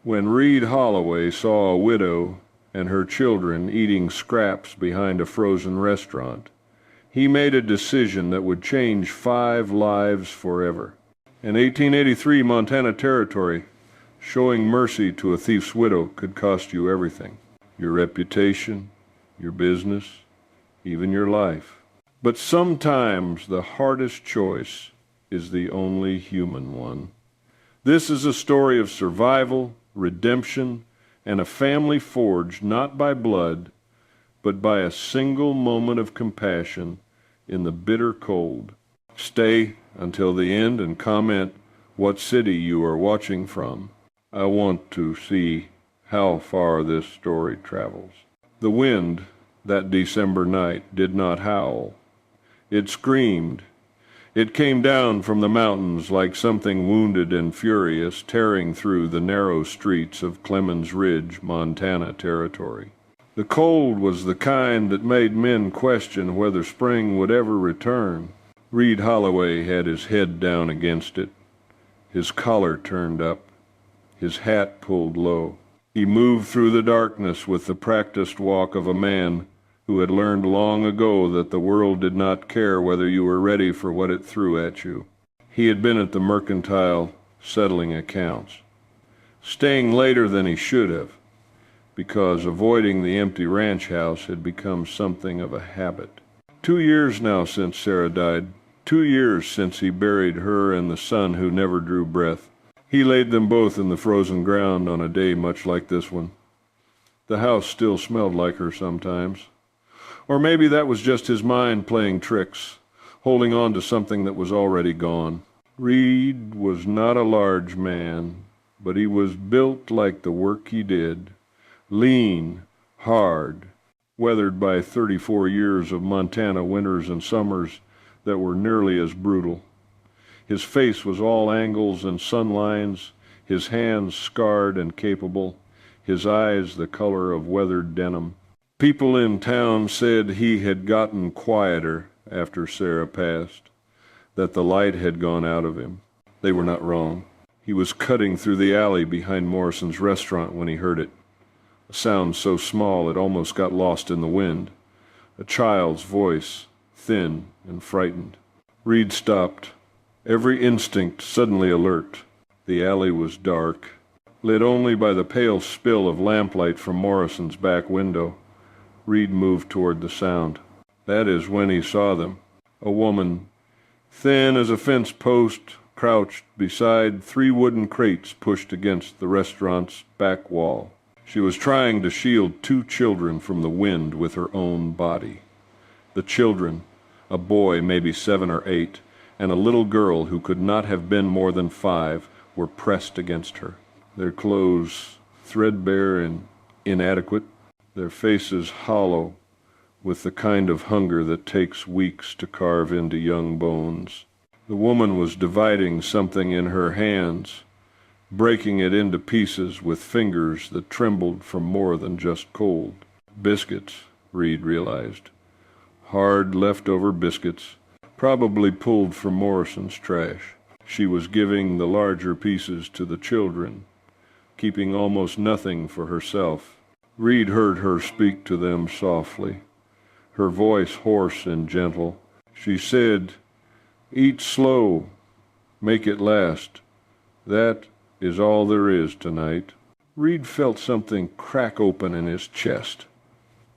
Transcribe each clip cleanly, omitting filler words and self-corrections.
When Reed Holloway saw a widow and her children eating scraps behind a frozen restaurant, he made a decision that would change 5 lives forever. In 1883, Montana Territory, showing mercy to a thief's widow could cost you everything: your reputation, your business, even your life. But sometimes the hardest choice is the only human one. This is a story of survival, redemption, and a family forged not by blood, but by a single moment of compassion in the bitter cold. Stay until the end and comment what city you are watching from. I want to see how far this story travels. The wind that December night did not howl. It screamed. It came down from the mountains like something wounded and furious, tearing through the narrow streets of Clemens Ridge, Montana Territory. The cold was the kind that made men question whether spring would ever return. Reed Holloway had his head down against it, his collar turned up, his hat pulled low. He moved through the darkness with the practiced walk of a man who had learned long ago that the world did not care whether you were ready for what it threw at you. He had been at the mercantile settling accounts, staying later than he should have, because avoiding the empty ranch house had become something of a habit. 2 years now since Sarah died, 2 years since he buried her and the son who never drew breath. He laid them both in the frozen ground on a day much like this one. The house still smelled like her sometimes. Or maybe that was just his mind playing tricks, holding on to something that was already gone. Reed was not a large man, but he was built like the work he did. Lean, hard, weathered by 34 years of Montana winters and summers that were nearly as brutal. His face was all angles and sun lines, his hands scarred and capable, his eyes the color of weathered denim. People in town said he had gotten quieter after Sarah passed, that the light had gone out of him. They were not wrong. He was cutting through the alley behind Morrison's restaurant when he heard it. A sound so small it almost got lost in the wind. A child's voice, thin and frightened. Reed stopped, every instinct suddenly alert. The alley was dark, lit only by the pale spill of lamplight from Morrison's back window. Reed moved toward the sound. That is when he saw them. A woman, thin as a fence post, crouched beside 3 wooden crates pushed against the restaurant's back wall. She was trying to shield 2 children from the wind with her own body. The children, a boy maybe 7 or 8, and a little girl who could not have been more than 5, were pressed against her. Their clothes threadbare and inadequate, their faces hollow with the kind of hunger that takes weeks to carve into young bones. The woman was dividing something in her hands, breaking it into pieces with fingers that trembled from more than just cold. Biscuits, Reed realized. Hard leftover biscuits, probably pulled from Morrison's trash. She was giving the larger pieces to the children, keeping almost nothing for herself. Reed heard her speak to them softly, her voice hoarse and gentle. She said, "Eat slow, make it last. That is all there is tonight." Reed felt something crack open in his chest,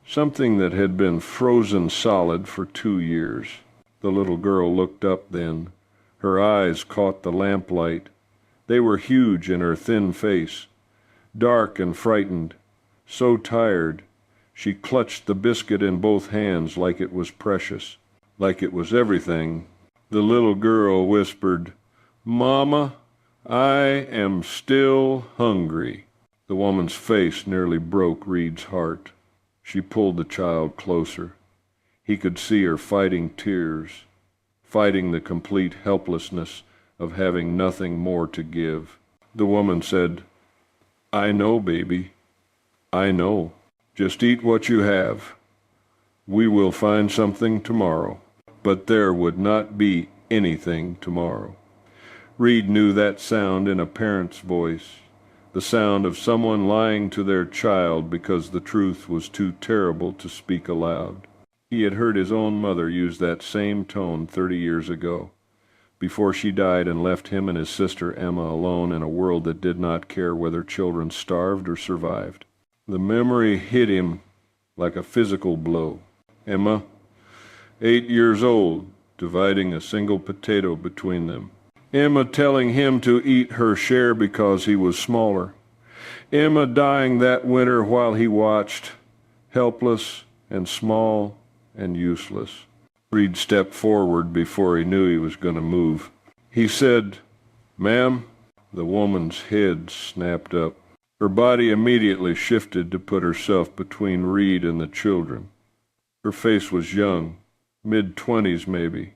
something that had been frozen solid for 2 years. The little girl looked up then. Her eyes caught the lamplight. They were huge in her thin face, dark and frightened. So tired, she clutched the biscuit in both hands like it was precious, like it was everything. The little girl whispered, "Mama, I am still hungry." The woman's face nearly broke Reed's heart. She pulled the child closer. He could see her fighting tears, fighting the complete helplessness of having nothing more to give. The woman said, "I know, baby. I know. Just eat what you have. We will find something tomorrow." But there would not be anything tomorrow. Reed knew that sound in a parent's voice, the sound of someone lying to their child because the truth was too terrible to speak aloud. He had heard his own mother use that same tone 30 years ago, before she died and left him and his sister Emma alone in a world that did not care whether children starved or survived. The memory hit him like a physical blow. Emma, 8 years old, dividing a single potato between them. Emma telling him to eat her share because he was smaller. Emma dying that winter while he watched, helpless and small and useless. Reed stepped forward before he knew he was going to move. He said, "Ma'am." The woman's head snapped up. Her body immediately shifted to put herself between Reed and the children. Her face was young, mid-20s maybe,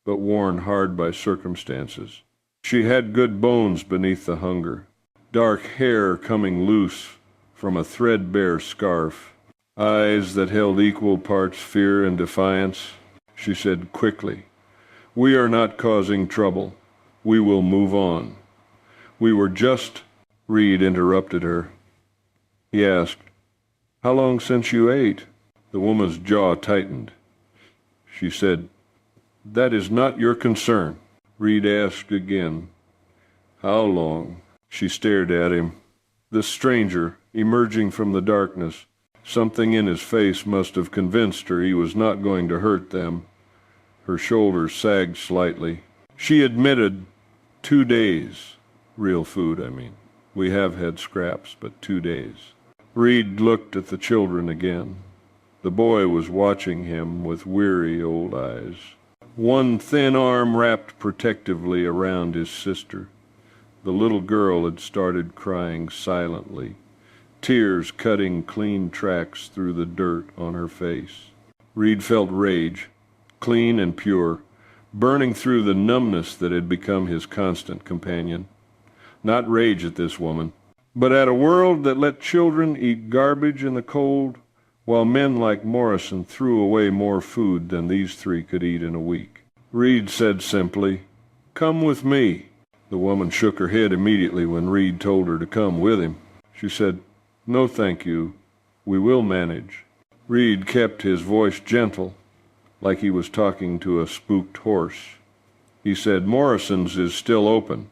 but worn hard by circumstances. She had good bones beneath the hunger, dark hair coming loose from a threadbare scarf, eyes that held equal parts fear and defiance. She said quickly, "We are not causing trouble. We will move on. We were just—" Reed interrupted her. He asked, "How long since you ate?" The woman's jaw tightened. She said, "That is not your concern." Reed asked again, "How long?" She stared at him. The stranger, emerging from the darkness, something in his face must have convinced her he was not going to hurt them. Her shoulders sagged slightly. She admitted, 2 days. Real food, I mean. We have had scraps, but 2 days. Reed looked at the children again. The boy was watching him with weary old eyes. One thin arm wrapped protectively around his sister. The little girl had started crying silently, tears cutting clean tracks through the dirt on her face. Reed felt rage, clean and pure, burning through the numbness that had become his constant companion. Not rage at this woman, but at a world that let children eat garbage in the cold, while men like Morrison threw away more food than these three could eat in a week. Reed said simply, "Come with me." The woman shook her head immediately when Reed told her to come with him. She said, "No, thank you. We will manage." Reed kept his voice gentle, like he was talking to a spooked horse. He said, "Morrison's is still open.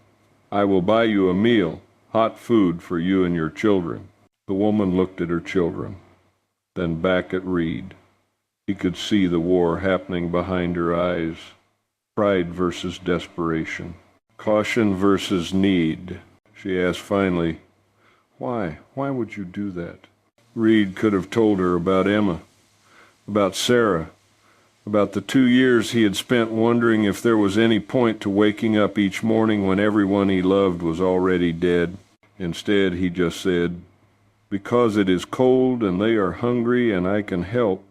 I will buy you a meal, hot food for you and your children." The woman looked at her children, then back at Reed. He could see the war happening behind her eyes. Pride versus desperation. Caution versus need. She asked finally, "Why? Why would you do that?" Reed could have told her about Emma, about Sarah, about the 2 years he had spent wondering if there was any point to waking up each morning when everyone he loved was already dead. Instead, he just said, "Because it is cold and they are hungry and I can help,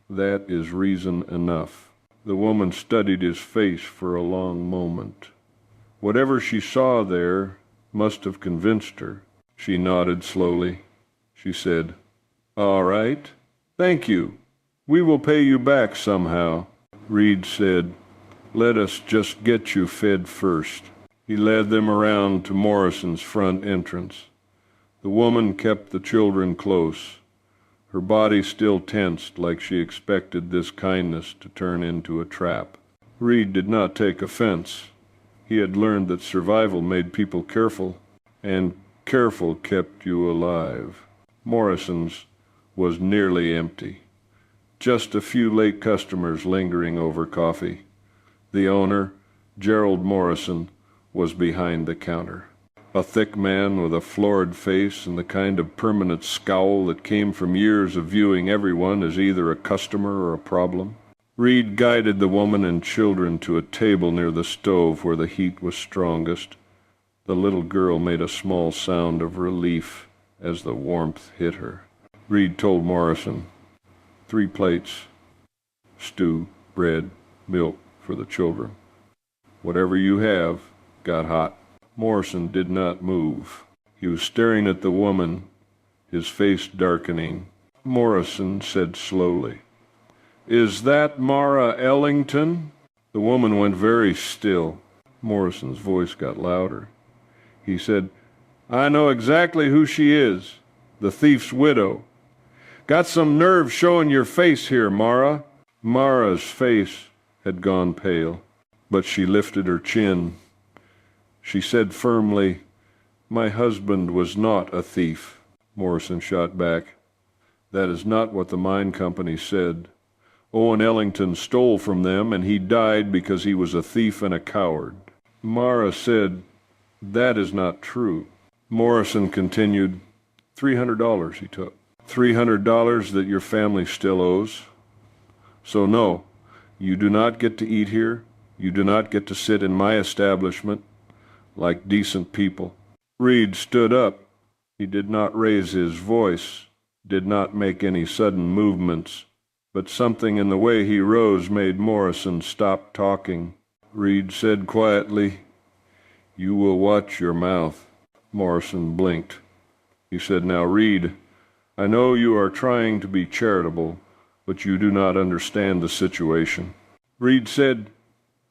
that is reason enough." The woman studied his face for a long moment. Whatever she saw there must have convinced her. She nodded slowly. She said, "All right. Thank you. We will pay you back somehow." Reed said, "Let us just get you fed first." He led them around to Morrison's front entrance. The woman kept the children close, her body still tensed like she expected this kindness to turn into a trap. Reed did not take offense. He had learned that survival made people careful, and careful kept you alive. Morrison's was nearly empty. Just a few late customers lingering over coffee. The owner, Gerald Morrison, was behind the counter. A thick man with a florid face and the kind of permanent scowl that came from years of viewing everyone as either a customer or a problem. Reed guided the woman and children to a table near the stove where the heat was strongest. The little girl made a small sound of relief as the warmth hit her. Reed told Morrison, 3 plates, stew, bread, milk for the children. Whatever you have, got hot. Morrison did not move. He was staring at the woman, his face darkening. Morrison said slowly, "Is that Mara Ellington?" The woman went very still. Morrison's voice got louder. He said, I know exactly who she is, the thief's widow. Got some nerve showing your face here, Mara." Mara's face had gone pale, but she lifted her chin. She said firmly, "My husband was not a thief." Morrison shot back, "That is not what the mine company said. Owen Ellington stole from them, and he died because he was a thief and a coward." Mara said, "That is not true." Morrison continued, $300 he took. $300 that your family still owes. So no, you do not get to eat here. You do not get to sit in my establishment like decent people." Reed stood up. He did not raise his voice, did not make any sudden movements, but something in the way he rose made Morrison stop talking. Reed said quietly, "You will watch your mouth." Morrison blinked. He said, "Now, Reed, I know you are trying to be charitable, but you do not understand the situation." Reed said,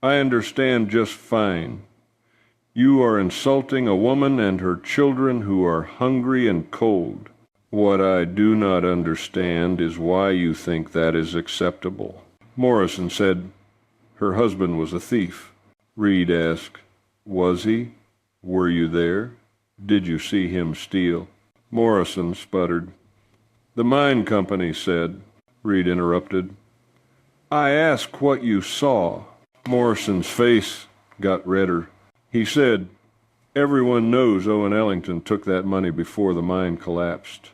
"I understand just fine. You are insulting a woman and her children who are hungry and cold. What I do not understand is why you think that is acceptable." Morrison said, "Her husband was a thief." Reed asked, "Was he? Were you there? Did you see him steal?" Morrison sputtered. "The mine company said." Reed interrupted, "I ask what you saw." Morrison's face got redder. He said, "Everyone knows Owen Ellington took that money before the mine collapsed.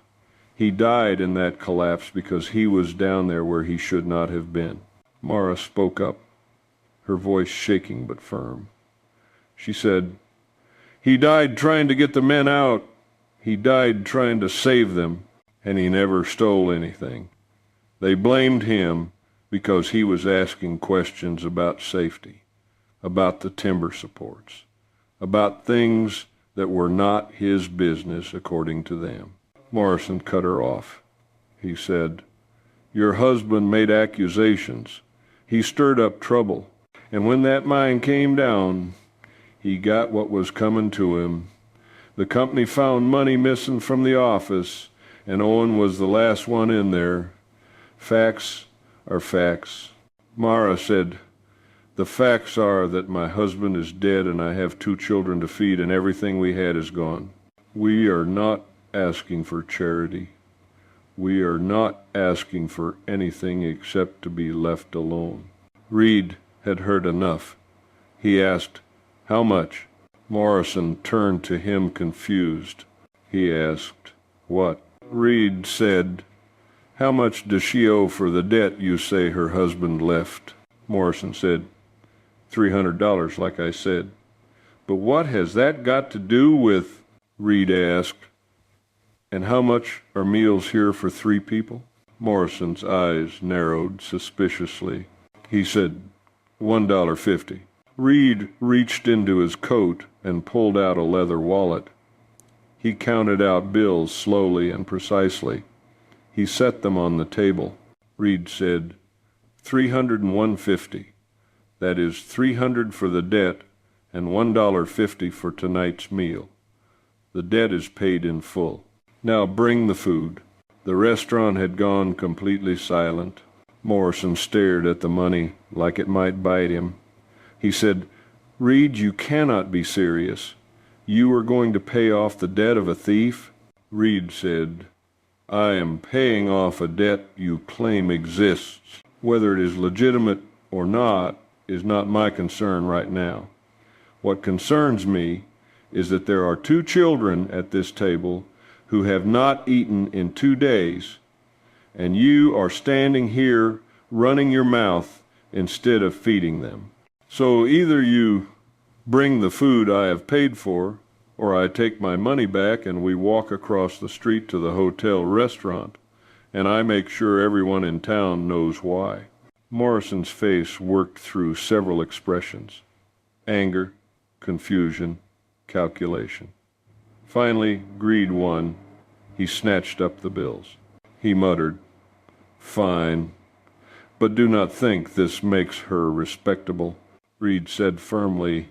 He died in that collapse because he was down there where he should not have been." Mara spoke up, her voice shaking but firm. She said, "He died trying to get the men out. He died trying to save them, and he never stole anything. They blamed him because he was asking questions about safety, about the timber supports, about things that were not his business according to them." Morrison cut her off. He said, "Your husband made accusations. He stirred up trouble. And when that mine came down, he got what was coming to him. The company found money missing from the office, and Owen was the last one in there. Facts are facts." Mara said, "The facts are that my husband is dead and I have 2 children to feed and everything we had is gone. We are not asking for charity. We are not asking for anything except to be left alone." Reed had heard enough. He asked, "How much?" Morrison turned to him confused. He asked, "What?" Reed said, "How much does she owe for the debt you say her husband left?" Morrison said, $300, like I said. "But what has that got to do with—" Reed asked, "And how much are meals here for 3 people?" Morrison's eyes narrowed suspiciously. He said, $1.50. Reed reached into his coat and pulled out a leather wallet. He counted out bills slowly and precisely. He set them on the table. Reed said, $300 and $1.50. That is $300 for the debt and $1.50 for tonight's meal. The debt is paid in full. Now bring the food." The restaurant had gone completely silent. Morrison stared at the money like it might bite him. He said, "Reed, you cannot be serious. You are going to pay off the debt of a thief?" Reed said, "I am paying off a debt you claim exists. Whether it is legitimate or not is not my concern right now. What concerns me is that there are 2 children at this table who have not eaten in 2 days, and you are standing here running your mouth instead of feeding them. So either you bring the food I have paid for, or I take my money back and we walk across the street to the hotel restaurant, and I make sure everyone in town knows why." Morrison's face worked through several expressions: anger, confusion, calculation. Finally, greed won. He snatched up the bills. He muttered, "Fine, but do not think this makes her respectable." Reed said firmly,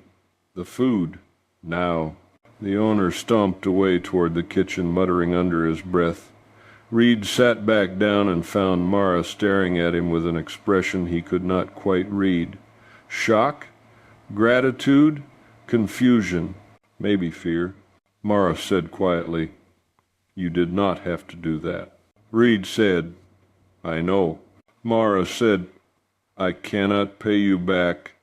"The food, now." The owner stomped away toward the kitchen, muttering under his breath. Reed sat back down and found Mara staring at him with an expression he could not quite read. Shock? Gratitude? Confusion? Maybe fear. Mara said quietly, "You did not have to do that." Reed said, "I know." Mara said, "I cannot pay you back.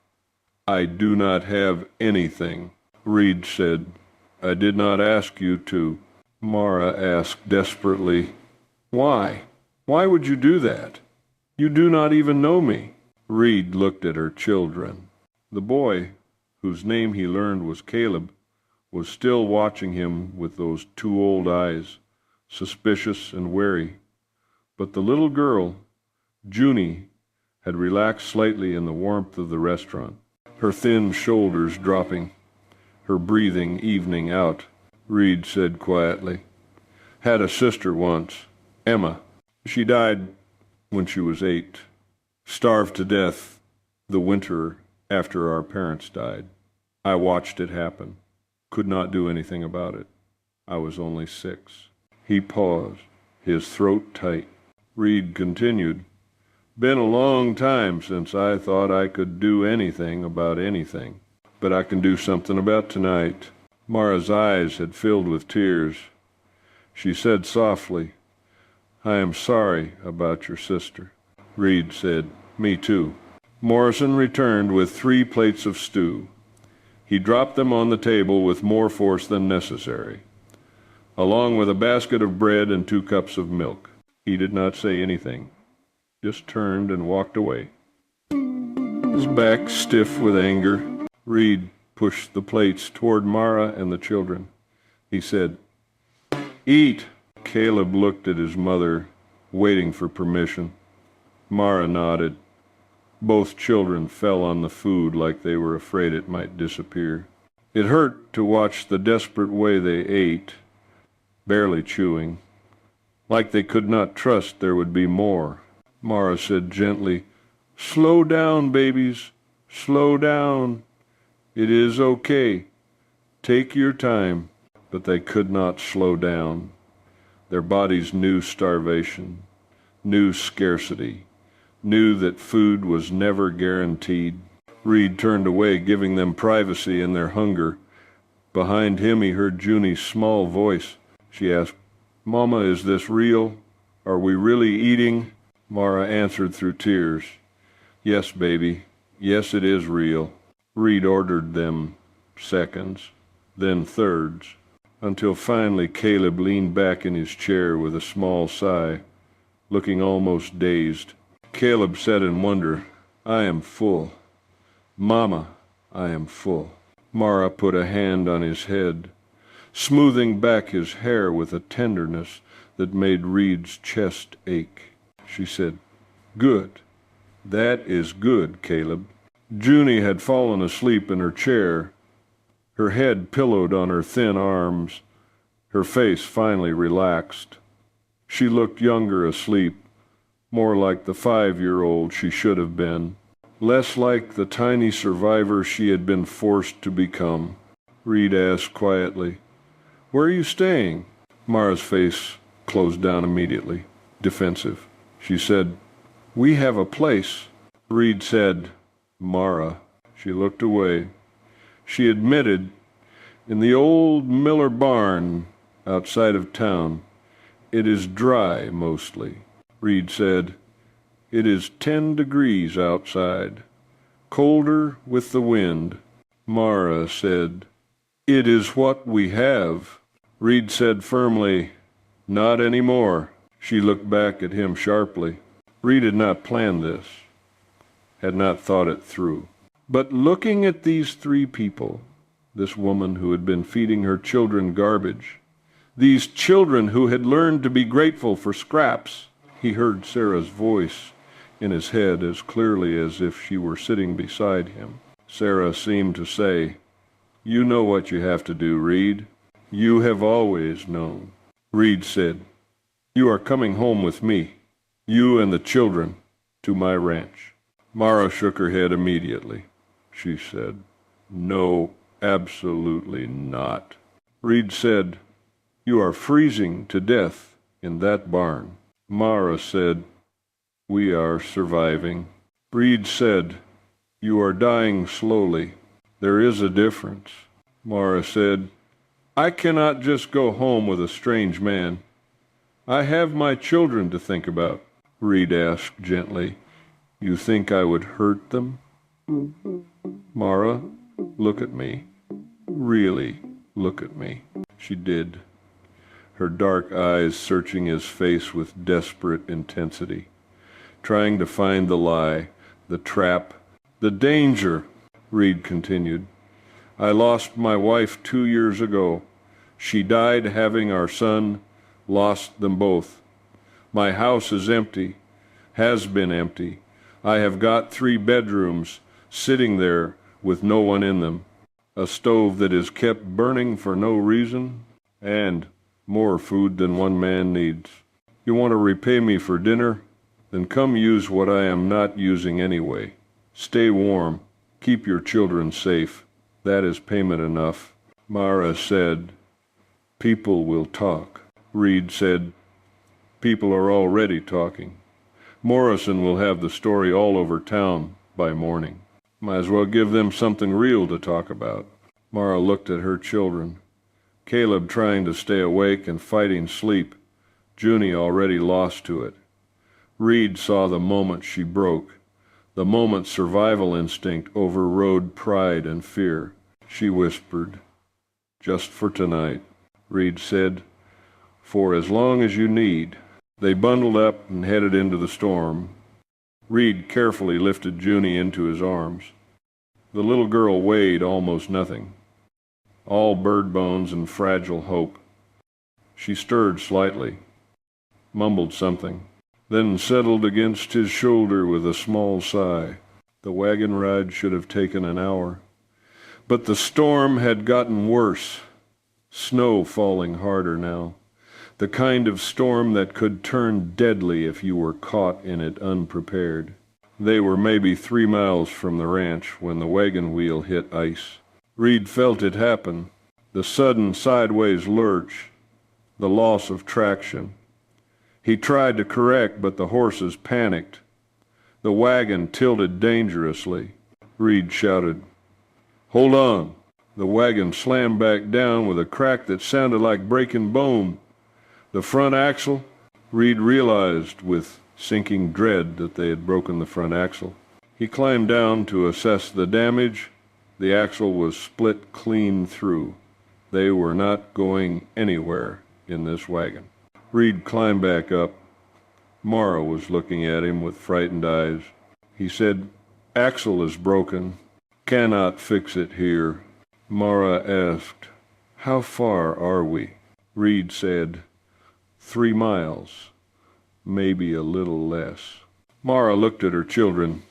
I do not have anything." Reed said, "I did not ask you to." Mara asked desperately, "Why? Why would you do that? You do not even know me." Reed looked at her children. The boy, whose name he learned was Caleb, was still watching him with those two old eyes, suspicious and wary. But the little girl, Junie, had relaxed slightly in the warmth of the restaurant, her thin shoulders dropping, her breathing evening out. Reed said quietly, "Had a sister once, Emma. She died when she was 8, starved to death the winter after our parents died. I watched it happen, could not do anything about it. I was only 6. He paused, his throat tight. Reed continued, "Been a long time since I thought I could do anything about anything, but I can do something about tonight." Mara's eyes had filled with tears. She said softly, "I am sorry about your sister." Reed said, "Me too." Morrison returned with 3 plates of stew. He dropped them on the table with more force than necessary, along with a basket of bread and 2 cups of milk. He did not say anything, just turned and walked away, his back stiff with anger. Reed pushed the plates toward Mara and the children. He said, "Eat." Caleb looked at his mother, waiting for permission. Mara nodded. Both children fell on the food like they were afraid it might disappear. It hurt to watch the desperate way they ate, barely chewing, like they could not trust there would be more. Mara said gently, "Slow down, babies. Slow down. It is okay. Take your time." But they could not slow down. Their bodies knew starvation, knew scarcity, knew that food was never guaranteed. Reed turned away, giving them privacy in their hunger. Behind him he heard Junie's small voice. She asked, "Mama, is this real? Are we really eating?" Mara answered through tears, "Yes, baby. Yes, it is real." Reed ordered them seconds, then thirds, until finally Caleb leaned back in his chair with a small sigh, looking almost dazed. Caleb said in wonder, "I am full. Mama, I am full." Mara put a hand on his head, smoothing back his hair with a tenderness that made Reed's chest ache. She said, "Good. That is good, Caleb." Junie had fallen asleep in her chair, her head pillowed on her thin arms, her face finally relaxed. She looked younger asleep, more like the 5-year-old she should have been, less like the tiny survivor she had been forced to become. Reed asked quietly, "Where are you staying?" Mara's face closed down immediately, defensive. She said, "We have a place." Reed said, "Mara." She looked away. She admitted, "In the old Miller barn outside of town. It is dry mostly." Reed said, "It is 10 degrees outside, colder with the wind." Mara said, "It is what we have." Reed said firmly, "Not anymore." She looked back at him sharply. Reed had not planned this, had not thought it through. But looking at these 3 people, this woman who had been feeding her children garbage, these children who had learned to be grateful for scraps, he heard Sarah's voice in his head as clearly as if she were sitting beside him. Sarah seemed to say, "You know what you have to do, Reed. You have always known." Reed said, "You are coming home with me, you and the children, to my ranch." Mara shook her head immediately. She said, "No, absolutely not." Reed said, "You are freezing to death in that barn." Mara said, "We are surviving." Reed said, "You are dying slowly. There is a difference." Mara said, "I cannot just go home with a strange man. I have my children to think about." Reed asked gently, "You think I would hurt them?" "Mara, look at me. Really look at me." She did, her dark eyes searching his face with desperate intensity, trying to find the lie, the trap, the danger. Reed continued, "I lost my wife 2 years ago. She died having our son, lost them both. My house is empty, has been empty. I have got 3 bedrooms sitting there with no one in them, a stove that is kept burning for no reason, and more food than one man needs. You want to repay me for dinner? Then come use what I am not using anyway. Stay warm, keep your children safe. That is payment enough." Mara said, "People will talk." Reed said, "People are already talking. Morrison will have the story all over town by morning. Might as well give them something real to talk about." Mara looked at her children. Caleb trying to stay awake and fighting sleep, Junie already lost to it. Reed saw the moment she broke, the moment survival instinct overrode pride and fear. She whispered, "Just for tonight." Reed said, "For as long as you need." They bundled up and headed into the storm. Reed carefully lifted Junie into his arms. The little girl weighed almost nothing, all bird bones and fragile hope. She stirred slightly, mumbled something, then settled against his shoulder with a small sigh. The wagon ride should have taken an hour. But the storm had gotten worse, snow falling harder now, the kind of storm that could turn deadly if you were caught in it unprepared. They were maybe 3 miles from the ranch when the wagon wheel hit ice. Reed felt it happen, the sudden sideways lurch, the loss of traction. He tried to correct, but the horses panicked. The wagon tilted dangerously. Reed shouted, "Hold on!" The wagon slammed back down with a crack that sounded like breaking bone. The front axle? Reed realized with sinking dread that they had broken the front axle. He climbed down to assess the damage. The axle was split clean through. They were not going anywhere in this wagon. Reed climbed back up. Mara was looking at him with frightened eyes. He said, "Axle is broken. Cannot fix it here." Mara asked, "How far are we?" Reed said, 3 miles, maybe a little less. Mara looked at her children,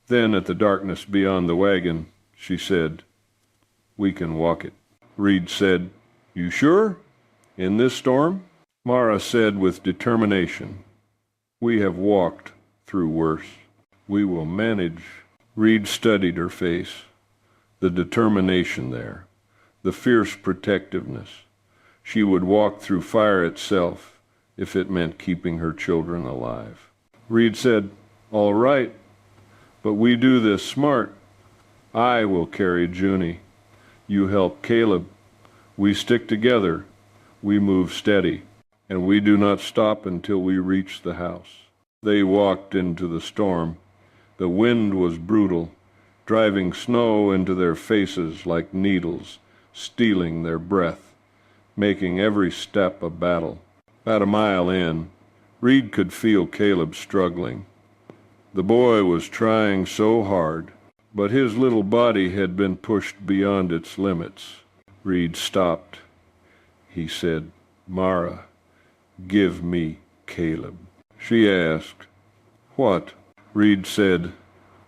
then at the darkness beyond the wagon. She said, "We can walk it." Reed said, "You sure? In this storm?" Mara said with determination, "We have walked through worse. We will manage." Reed studied her face, the determination there, the fierce protectiveness. She would walk through fire itself if it meant keeping her children alive. Reed said, "All right, but we do this smart. I will carry Junie. You help Caleb. We stick together. We move steady, and we do not stop until we reach the house." They walked into the storm. The wind was brutal, driving snow into their faces like needles, stealing their breath, making every step a battle. About a mile in, Reed could feel Caleb struggling. The boy was trying so hard, but his little body had been pushed beyond its limits. Reed stopped. He said, "Mara, give me Caleb." She asked, "What?" Reed said,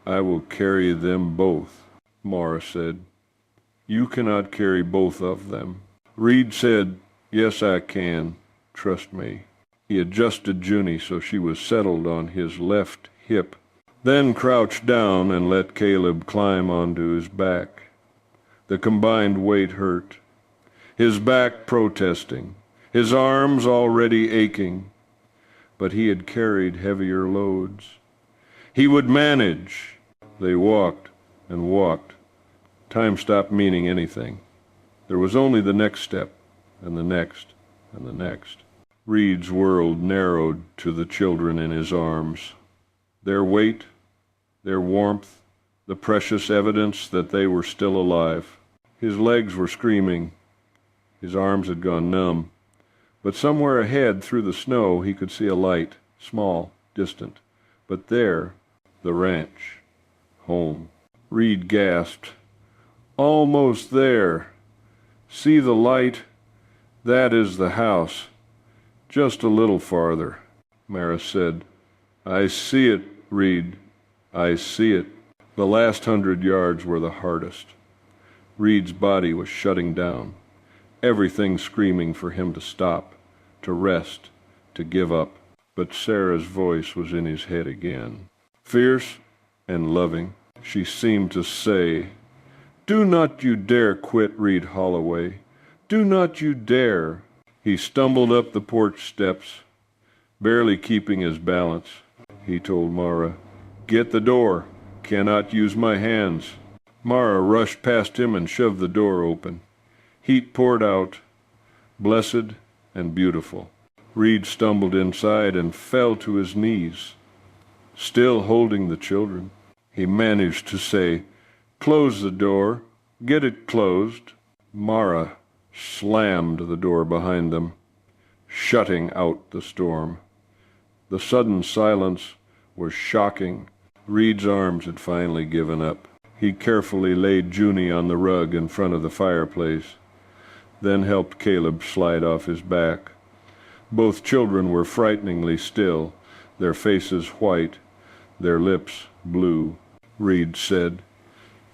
"I will carry them both." Mara said, "You cannot carry both of them." Reed said, "Yes, I can. Trust me." He adjusted Junie so she was settled on his left hip, then crouched down and let Caleb climb onto his back. The combined weight hurt. his back protesting, his arms already aching. But he had carried heavier loads. He would manage. They walked and walked. Time stopped meaning anything. There was only the next step, and the next, and the next. Reed's world narrowed to the children in his arms. Their weight, their warmth, the precious evidence that they were still alive. His legs were screaming. His arms had gone numb. But somewhere ahead, through the snow, he could see a light, small, distant. But there, the ranch. Home. Reed gasped. Almost there. See the light? That is the house. Just a little farther. Maris said. I see it, Reed. I see it. The last 100 yards were the hardest. Reed's body was shutting down. Everything screaming for him to stop, to rest, to give up. But Sarah's voice was in his head again. Fierce and loving, she seemed to say, Do not you dare quit, Reed Holloway. Do not you dare. He stumbled up the porch steps, barely keeping his balance. He told Mara, Get the door. Cannot use my hands. Mara rushed past him and shoved the door open. Heat poured out, blessed and beautiful. Reed stumbled inside and fell to his knees. Still holding the children, he managed to say, Close the door. Get it closed. Mara slammed the door behind them, shutting out the storm. The sudden silence was shocking. Reed's arms had finally given up. He carefully laid Junie on the rug in front of the fireplace, then helped Caleb slide off his back. Both children were frighteningly still, their faces white, their lips blue. Reed said,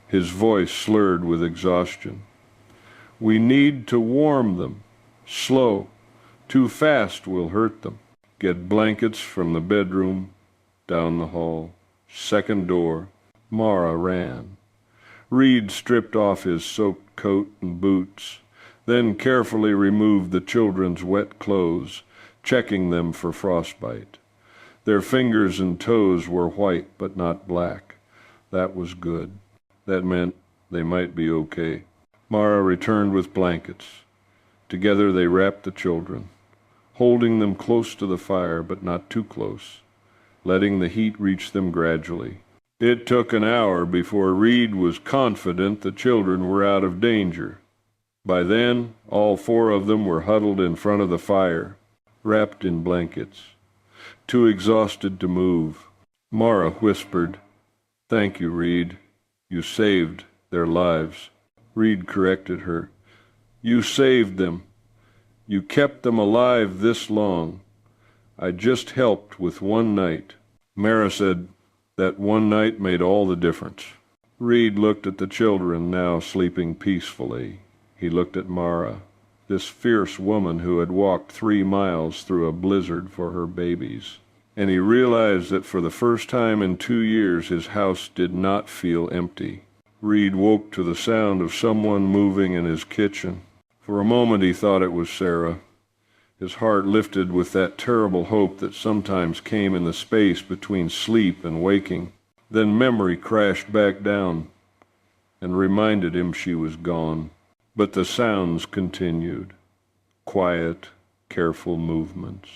his voice slurred with exhaustion, We need to warm them. Slow. Too fast will hurt them. Get blankets from the bedroom, down the hall. Second door. Mara ran. Reed stripped off his soaked coat and boots, then carefully removed the children's wet clothes, checking them for frostbite. Their fingers and toes were white but not black. That was good. That meant they might be okay. Mara returned with blankets. Together they wrapped the children, holding them close to the fire but not too close, letting the heat reach them gradually. It took an hour before Reed was confident the children were out of danger. By then, all 4 of them were huddled in front of the fire, wrapped in blankets, too exhausted to move. Mara whispered, Thank you, Reed. You saved their lives. Reed corrected her. You saved them. You kept them alive this long. I just helped with one night. Mara said that one night made all the difference. Reed looked at the children now sleeping peacefully. He looked at Mara, this fierce woman who had walked 3 miles through a blizzard for her babies. And he realized that for the first time in 2 years his house did not feel empty. Reed woke to the sound of someone moving in his kitchen. For a moment he thought it was Sarah. His heart lifted with that terrible hope that sometimes came in the space between sleep and waking. Then memory crashed back down and reminded him she was gone. But the sounds continued. Quiet, careful movements.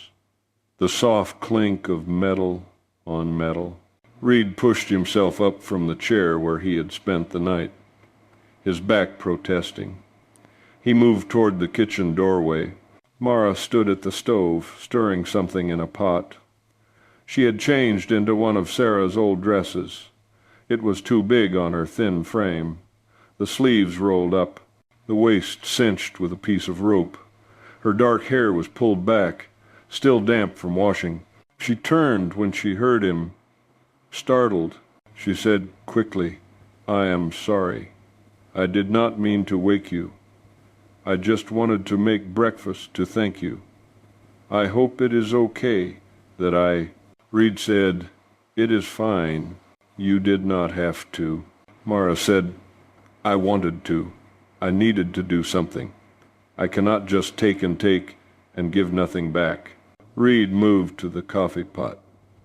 The soft clink of metal on metal. Reed pushed himself up from the chair where he had spent the night, his back protesting. He moved toward the kitchen doorway. Mara stood at the stove, stirring something in a pot. She had changed into one of Sarah's old dresses. It was too big on her thin frame. The sleeves rolled up, the waist cinched with a piece of rope. Her dark hair was pulled back, still damp from washing. She turned when she heard him. Startled, she said quickly, I am sorry. I did not mean to wake you. I just wanted to make breakfast to thank you. I hope it is okay that I... Reed said, It is fine. You did not have to. Mara said, I wanted to. I needed to do something. I cannot just take and give nothing back. Reed moved to the coffee pot,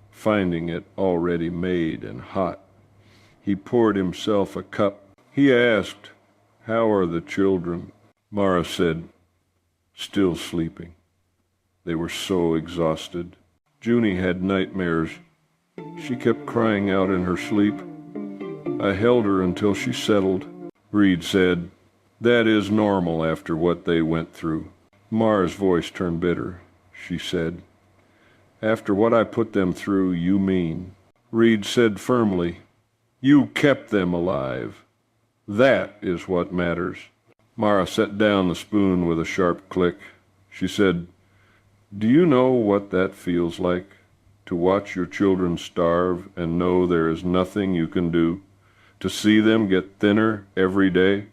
finding it already made and hot. He poured himself a cup. He asked, "How are the children?" Mara said, "Still sleeping. They were so exhausted." Junie had nightmares. She kept crying out in her sleep. I held her until she settled. Reed said, "That is normal after what they went through." Mara's voice turned bitter. She said, "After what I put them through, you mean?" Reed said firmly, "You kept them alive. That is what matters." Mara set down the spoon with a sharp click. She said, "Do you know what that feels like? To watch your children starve and know there is nothing you can do? To see them get thinner every day?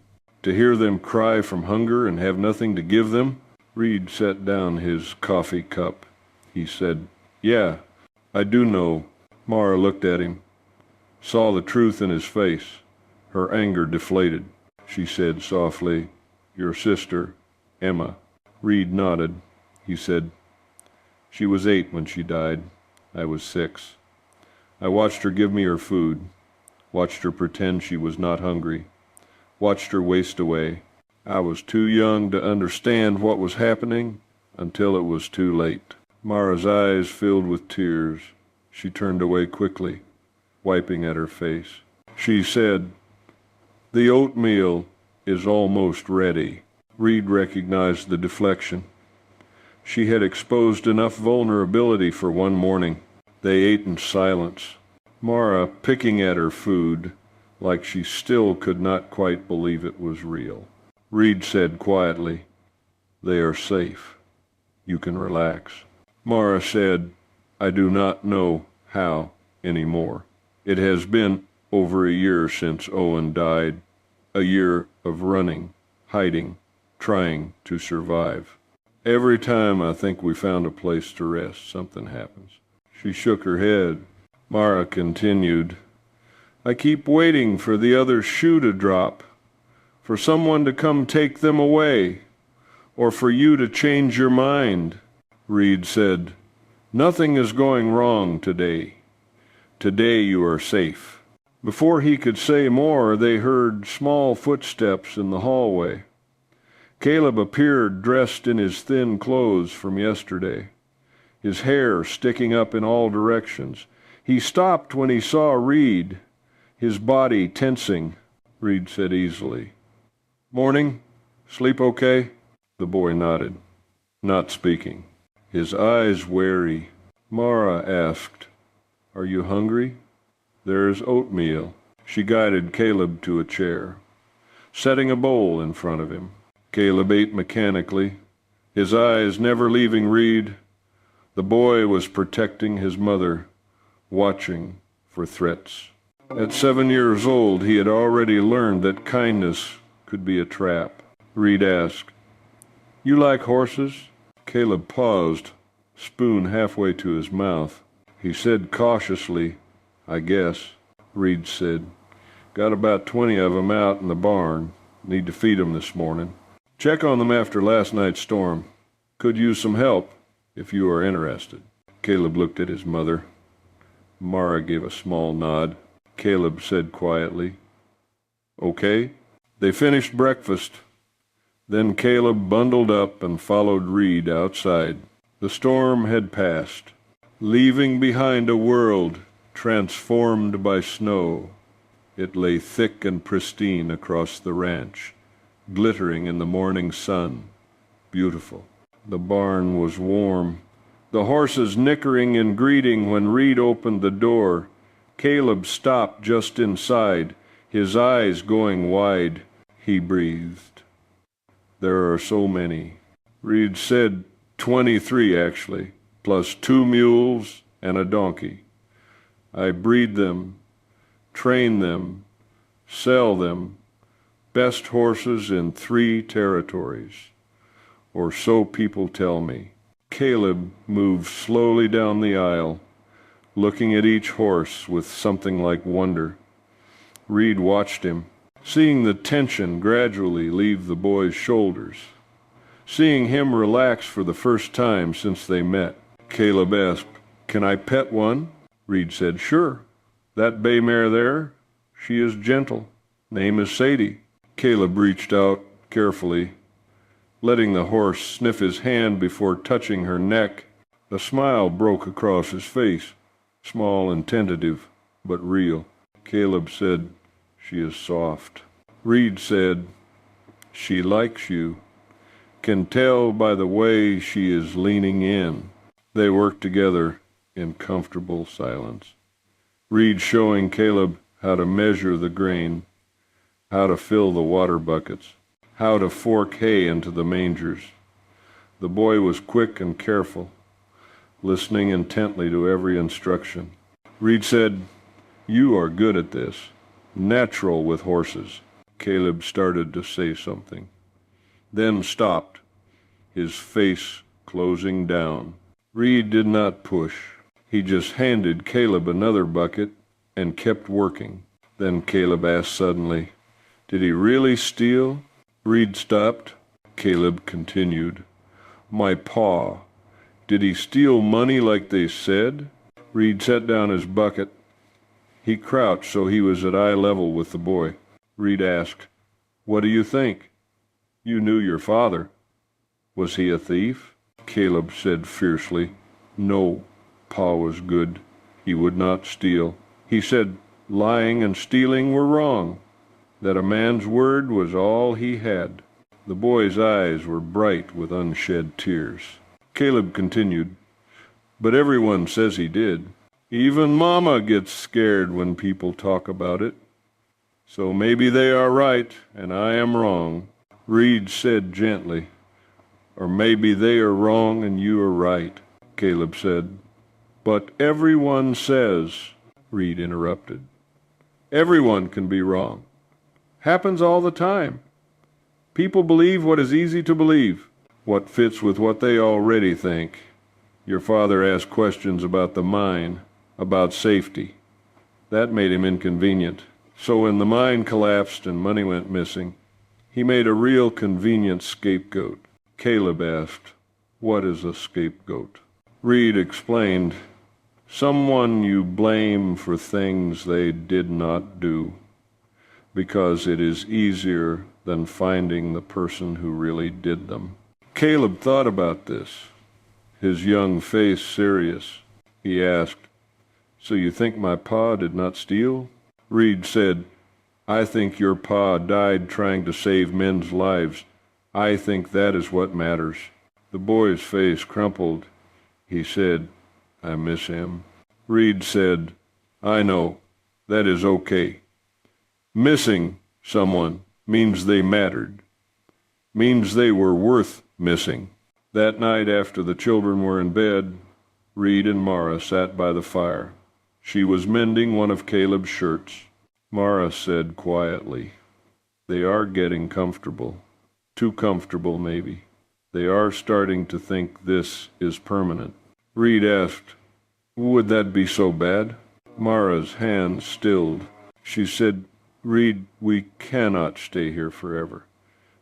To hear them cry from hunger and have nothing to give them?" Reed set down his coffee cup. He said, "Yeah, I do know." Mara looked at him, saw the truth in his face. Her anger deflated. She said softly, "Your sister, Emma." Reed nodded. He said, "She was 8 when she died. I was 6. I watched her give me her food, watched her pretend she was not hungry, watched her waste away. I was too young to understand what was happening until it was too late." Mara's eyes filled with tears. She turned away quickly, wiping at her face. She said, "The oatmeal is almost ready." Reed recognized the deflection. She had exposed enough vulnerability for one morning. They ate in silence, Mara picking at her food like she still could not quite believe it was real. Reed said quietly, "They are safe. You can relax." Mara said, "I do not know how anymore. It has been over a year since Owen died. A year of running, hiding, trying to survive. Every time I think we found a place to rest, something happens." She shook her head. Mara continued, "I keep waiting for the other shoe to drop, for someone to come take them away, or for you to change your mind." Reed said, "Nothing is going wrong today. Today you are safe." Before he could say more, they heard small footsteps in the hallway. Caleb appeared dressed in his thin clothes from yesterday, his hair sticking up in all directions. He stopped when he saw Reed, his body tensing. Reed said easily, "Morning. Sleep okay?" The boy nodded, not speaking, his eyes wary. Mara asked, "Are you hungry? There is oatmeal." She guided Caleb to a chair, setting a bowl in front of him. Caleb ate mechanically, his eyes never leaving Reed. The boy was protecting his mother, watching for threats. At 7 years old, he had already learned that kindness could be a trap. Reed asked, "You like horses?" Caleb paused, spoon halfway to his mouth. He said cautiously, "I guess." Reed said, "Got about 20 of 'em out in the barn. Need to feed 'em this morning. Check on them after last night's storm. Could use some help if you are interested." Caleb looked at his mother. Mara gave a small nod. Caleb said quietly, "Okay." They finished breakfast. Then Caleb bundled up and followed Reed outside. The storm had passed, leaving behind a world transformed by snow. It lay thick and pristine across the ranch, glittering in the morning sun. Beautiful. The barn was warm, the horses nickering in greeting when Reed opened the door. Caleb stopped just inside, his eyes going wide. He breathed. "There are so many." Reed said 23 actually, plus 2 mules and a donkey. "I breed them, train them, sell them. Best horses in 3 territories. Or so people tell me." Caleb moved slowly down the aisle, looking at each horse with something like wonder. Reed watched him, seeing the tension gradually leave the boy's shoulders. seeing him relax for the first time since they met. Caleb asked, "Can I pet one?" Reed said, "Sure. That bay mare there, she is gentle. Name is Sadie." Caleb reached out carefully, letting the horse sniff his hand before touching her neck. A smile broke across his face, small and tentative, but real. Caleb said, "She is soft." Reed said, "She likes you. Can tell by the way she is leaning in." They worked together in comfortable silence. Reed showing Caleb how to measure the grain, how to fill the water buckets, how to fork hay into the mangers. The boy was quick and careful, listening intently to every instruction. Reed said, "You are good at this. Natural with horses." Caleb started to say something, then stopped, his face closing down. Reed did not push. He just handed Caleb another bucket and kept working. Then Caleb asked suddenly, "Did he really steal?" Reed stopped. Caleb continued, "My pa, did he steal money like they said?" Reed set down his bucket. He crouched so he was at eye level with the boy. Reed asked, "What do you think? You knew your father. Was he a thief?" Caleb said fiercely, "No, Pa was good. He would not steal. He said lying and stealing were wrong, that a man's word was all he had." The boy's eyes were bright with unshed tears. Caleb continued, "But everyone says he did. Even Mama gets scared when people talk about it. So maybe they are right and I am wrong." Reed said gently, "Or maybe they are wrong and you are right," Caleb said. "But everyone says," Reed interrupted. "Everyone can be wrong. Happens all the time. People believe what is easy to believe, what fits with what they already think. Your father asked questions about the mine, about safety. That made him inconvenient. So when the mine collapsed and money went missing, he made a real convenient scapegoat." Caleb asked, "What is a scapegoat?" Reed explained, "Someone you blame for things they did not do, because it is easier than finding the person who really did them." Caleb thought about this, his young face serious. He asked, "So you think my pa did not steal?" Reed said, "I think your pa died trying to save men's lives. I think that is what matters." The boy's face crumpled. He said, "I miss him." Reed said, "I know. That is okay. Missing someone means they mattered, means they were worth missing." That night after the children were in bed, Reed and Mara sat by the fire. She was mending one of Caleb's shirts. Mara said quietly, "They are getting comfortable. Too comfortable, maybe. They are starting to think this is permanent." Reed asked, "Would that be so bad?" Mara's hand stilled. She said, "Reed, we cannot stay here forever.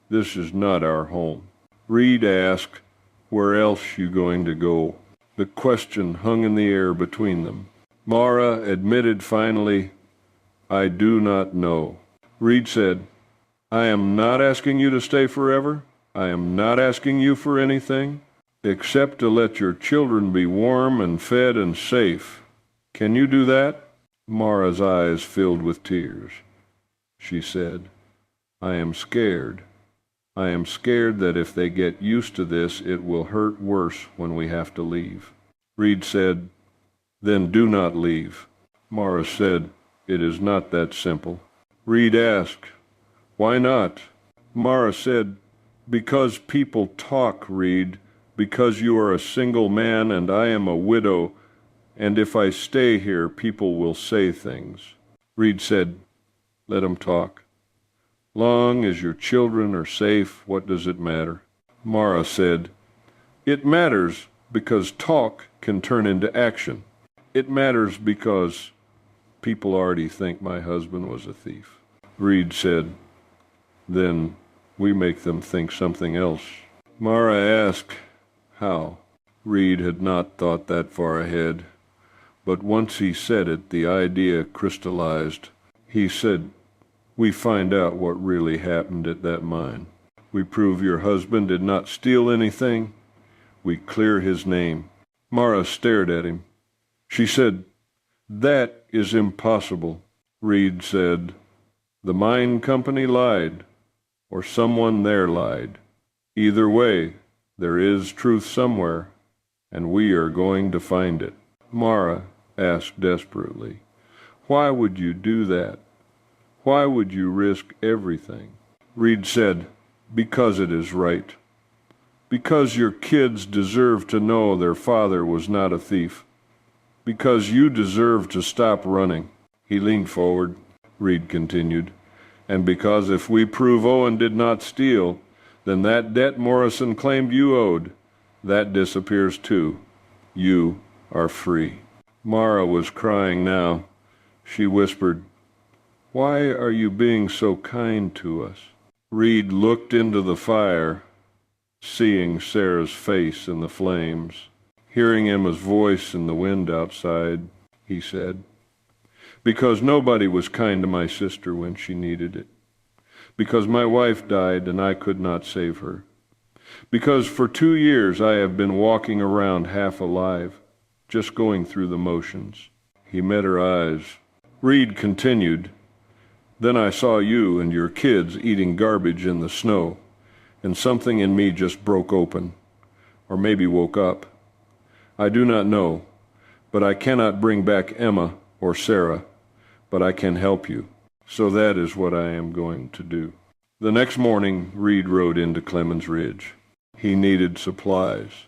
This is not our home." Reed asked, "Where else you going to go?" The question hung in the air between them. Mara admitted finally, "I do not know." Reed said, "I am not asking you to stay forever. I am not asking you for anything except to let your children be warm and fed and safe. Can you do that?" Mara's eyes filled with tears. She said, "I am scared. I am scared that if they get used to this, it will hurt worse when we have to leave." Reed said, "Then do not leave." Mara said, "It is not that simple." Reed asked, "Why not?" Mara said, "Because people talk, Reed, because you are a single man and I am a widow, and if I stay here, people will say things." Reed said, "Let them talk. Long as your children are safe, what does it matter?" Mara said, "It matters because talk can turn into action. It matters because people already think my husband was a thief." Reed said, "Then we make them think something else." Mara asked, "How?" Reed had not thought that far ahead, but once he said it, the idea crystallized. He said, "We find out what really happened at that mine. We prove your husband did not steal anything. We clear his name." Mara stared at him. She said, "That is impossible." Reed said, "The mine company lied, or someone there lied. Either way, there is truth somewhere, and we are going to find it." Mara asked desperately, "Why would you do that? Why would you risk everything?" Reed said, "Because it is right. Because your kids deserve to know their father was not a thief. Because you deserve to stop running." He leaned forward. Reed continued, "And because if we prove Owen did not steal, then that debt Morrison claimed you owed, that disappears too. You are free." Mara was crying now. She whispered, "Why are you being so kind to us?" Reed looked into the fire, seeing Sarah's face in the flames. Hearing Emma's voice in the wind outside, he said, "Because nobody was kind to my sister when she needed it. Because my wife died and I could not save her. Because for 2 years I have been walking around half alive, just going through the motions." He met her eyes. Reed continued, "Then I saw you and your kids eating garbage in the snow, and something in me just broke open, or maybe woke up. I do not know, but I cannot bring back Emma or Sarah, but I can help you. So that is what I am going to do." The next morning, Reed rode into Clemens Ridge. He needed supplies,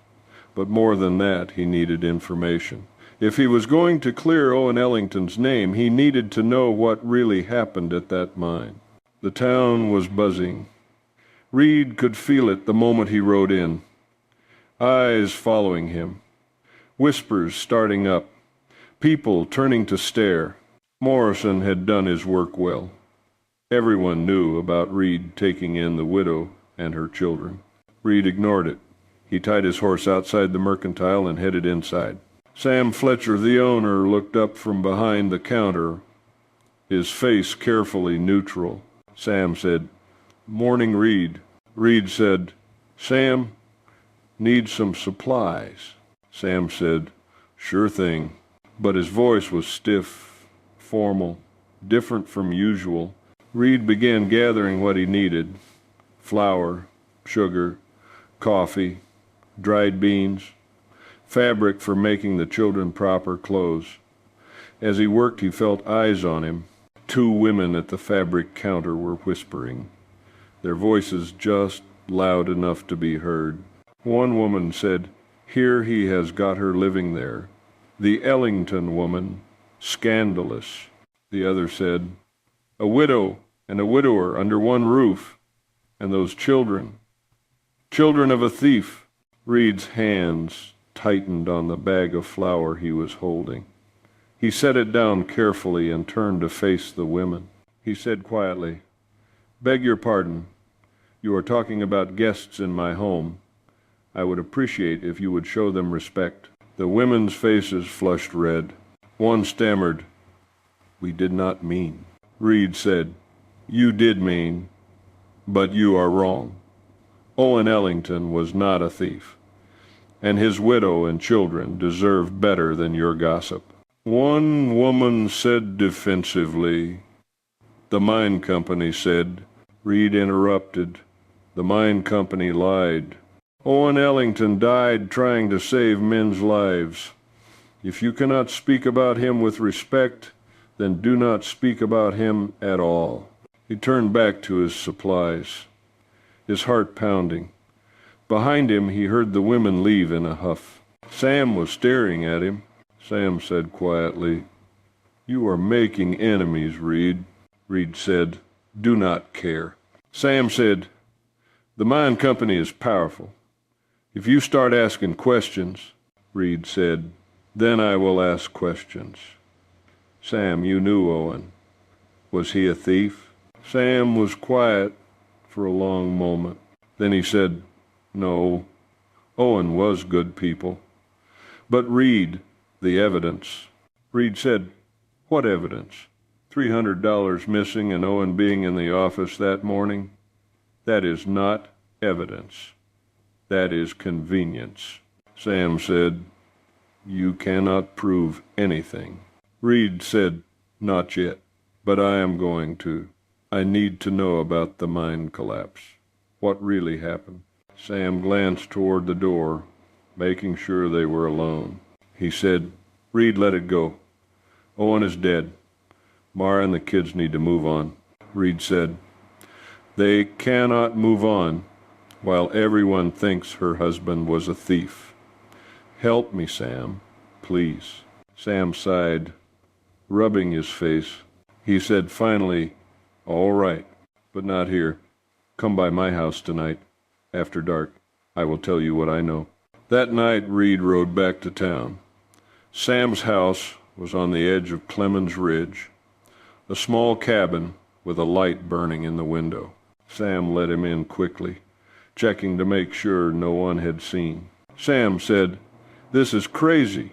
but more than that, he needed information. If he was going to clear Owen Ellington's name, he needed to know what really happened at that mine. The town was buzzing. Reed could feel it the moment he rode in. Eyes following him. Whispers starting up. People turning to stare. Morrison had done his work well. Everyone knew about Reed taking in the widow and her children. Reed ignored it. He tied his horse outside the mercantile and headed inside. Sam Fletcher, the owner, looked up from behind the counter, his face carefully neutral. Sam said, "Morning, Reed." Reed said, "Sam, need some supplies." Sam said, "Sure thing." But his voice was stiff, formal, different from usual. Reed began gathering what he needed: flour, sugar, coffee, dried beans, fabric for making the children proper clothes. As he worked, he felt eyes on him. 2 women at the fabric counter were whispering, their voices just loud enough to be heard. One woman said, "Here he has got her living there. The Ellington woman, scandalous." The other said, "A widow and a widower under one roof. And those children, children of a thief." Reed's hands tightened on the bag of flour he was holding. He set it down carefully and turned to face the women. He said quietly, "Beg your pardon. You are talking about guests in my home. I would appreciate if you would show them respect." The women's faces flushed red. One stammered, "We did not mean." Reed said, "You did mean, but you are wrong. Owen Ellington was not a thief, and his widow and children deserve better than your gossip." One woman said defensively, "The mine company said." Reed interrupted, "The mine company lied. Owen Ellington died trying to save men's lives. If you cannot speak about him with respect, then do not speak about him at all." He turned back to his supplies, his heart pounding. Behind him, he heard the women leave in a huff. Sam was staring at him. Sam said quietly, "You are making enemies, Reed." Reed said, "Do not care." Sam said, "The mine company is powerful. If you start asking questions," Reed said, "then I will ask questions. Sam, you knew Owen. Was he a thief?" Sam was quiet for a long moment. Then he said, No, Owen was good people. But read the evidence. Reed said, "What evidence? $300 missing and Owen being in the office that morning? That is not evidence. That is convenience." Sam said, "You cannot prove anything." Reed said, "Not yet, but I am going to. I need to know about the mine collapse. What really happened?" Sam glanced toward the door, making sure they were alone. He said, "Reed, let it go. Owen is dead. Mara and the kids need to move on." Reed said, "They cannot move on while everyone thinks her husband was a thief. Help me, Sam, please." Sam sighed, rubbing his face. He said finally, "All right, but not here. Come by my house tonight, after dark. I will tell you what I know." That night Reed rode back to town. Sam's house was on the edge of Clemens Ridge, a small cabin with a light burning in the window. Sam let him in quickly, checking to make sure no one had seen. Sam said, "This is crazy.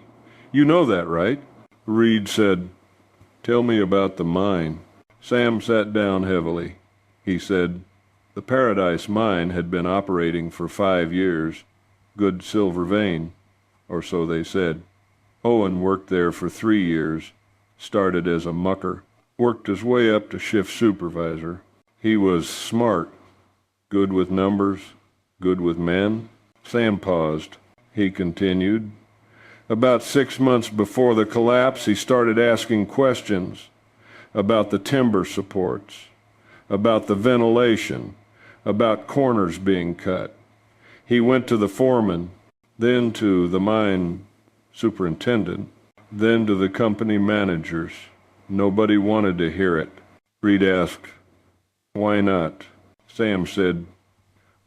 You know that, right?" Reed said, "Tell me about the mine." Sam sat down heavily. He said, "The Paradise Mine had been operating for 5 years. Good silver vein, or so they said. Owen worked there for 3 years, started as a mucker, worked his way up to shift supervisor. He was smart, good with numbers, good with men." Sam paused. He continued, "About 6 months before the collapse, he started asking questions about the timber supports, about the ventilation, about corners being cut. He went to the foreman, then to the mine superintendent, then to the company managers. Nobody wanted to hear it." Reed asked, "Why not?" Sam said,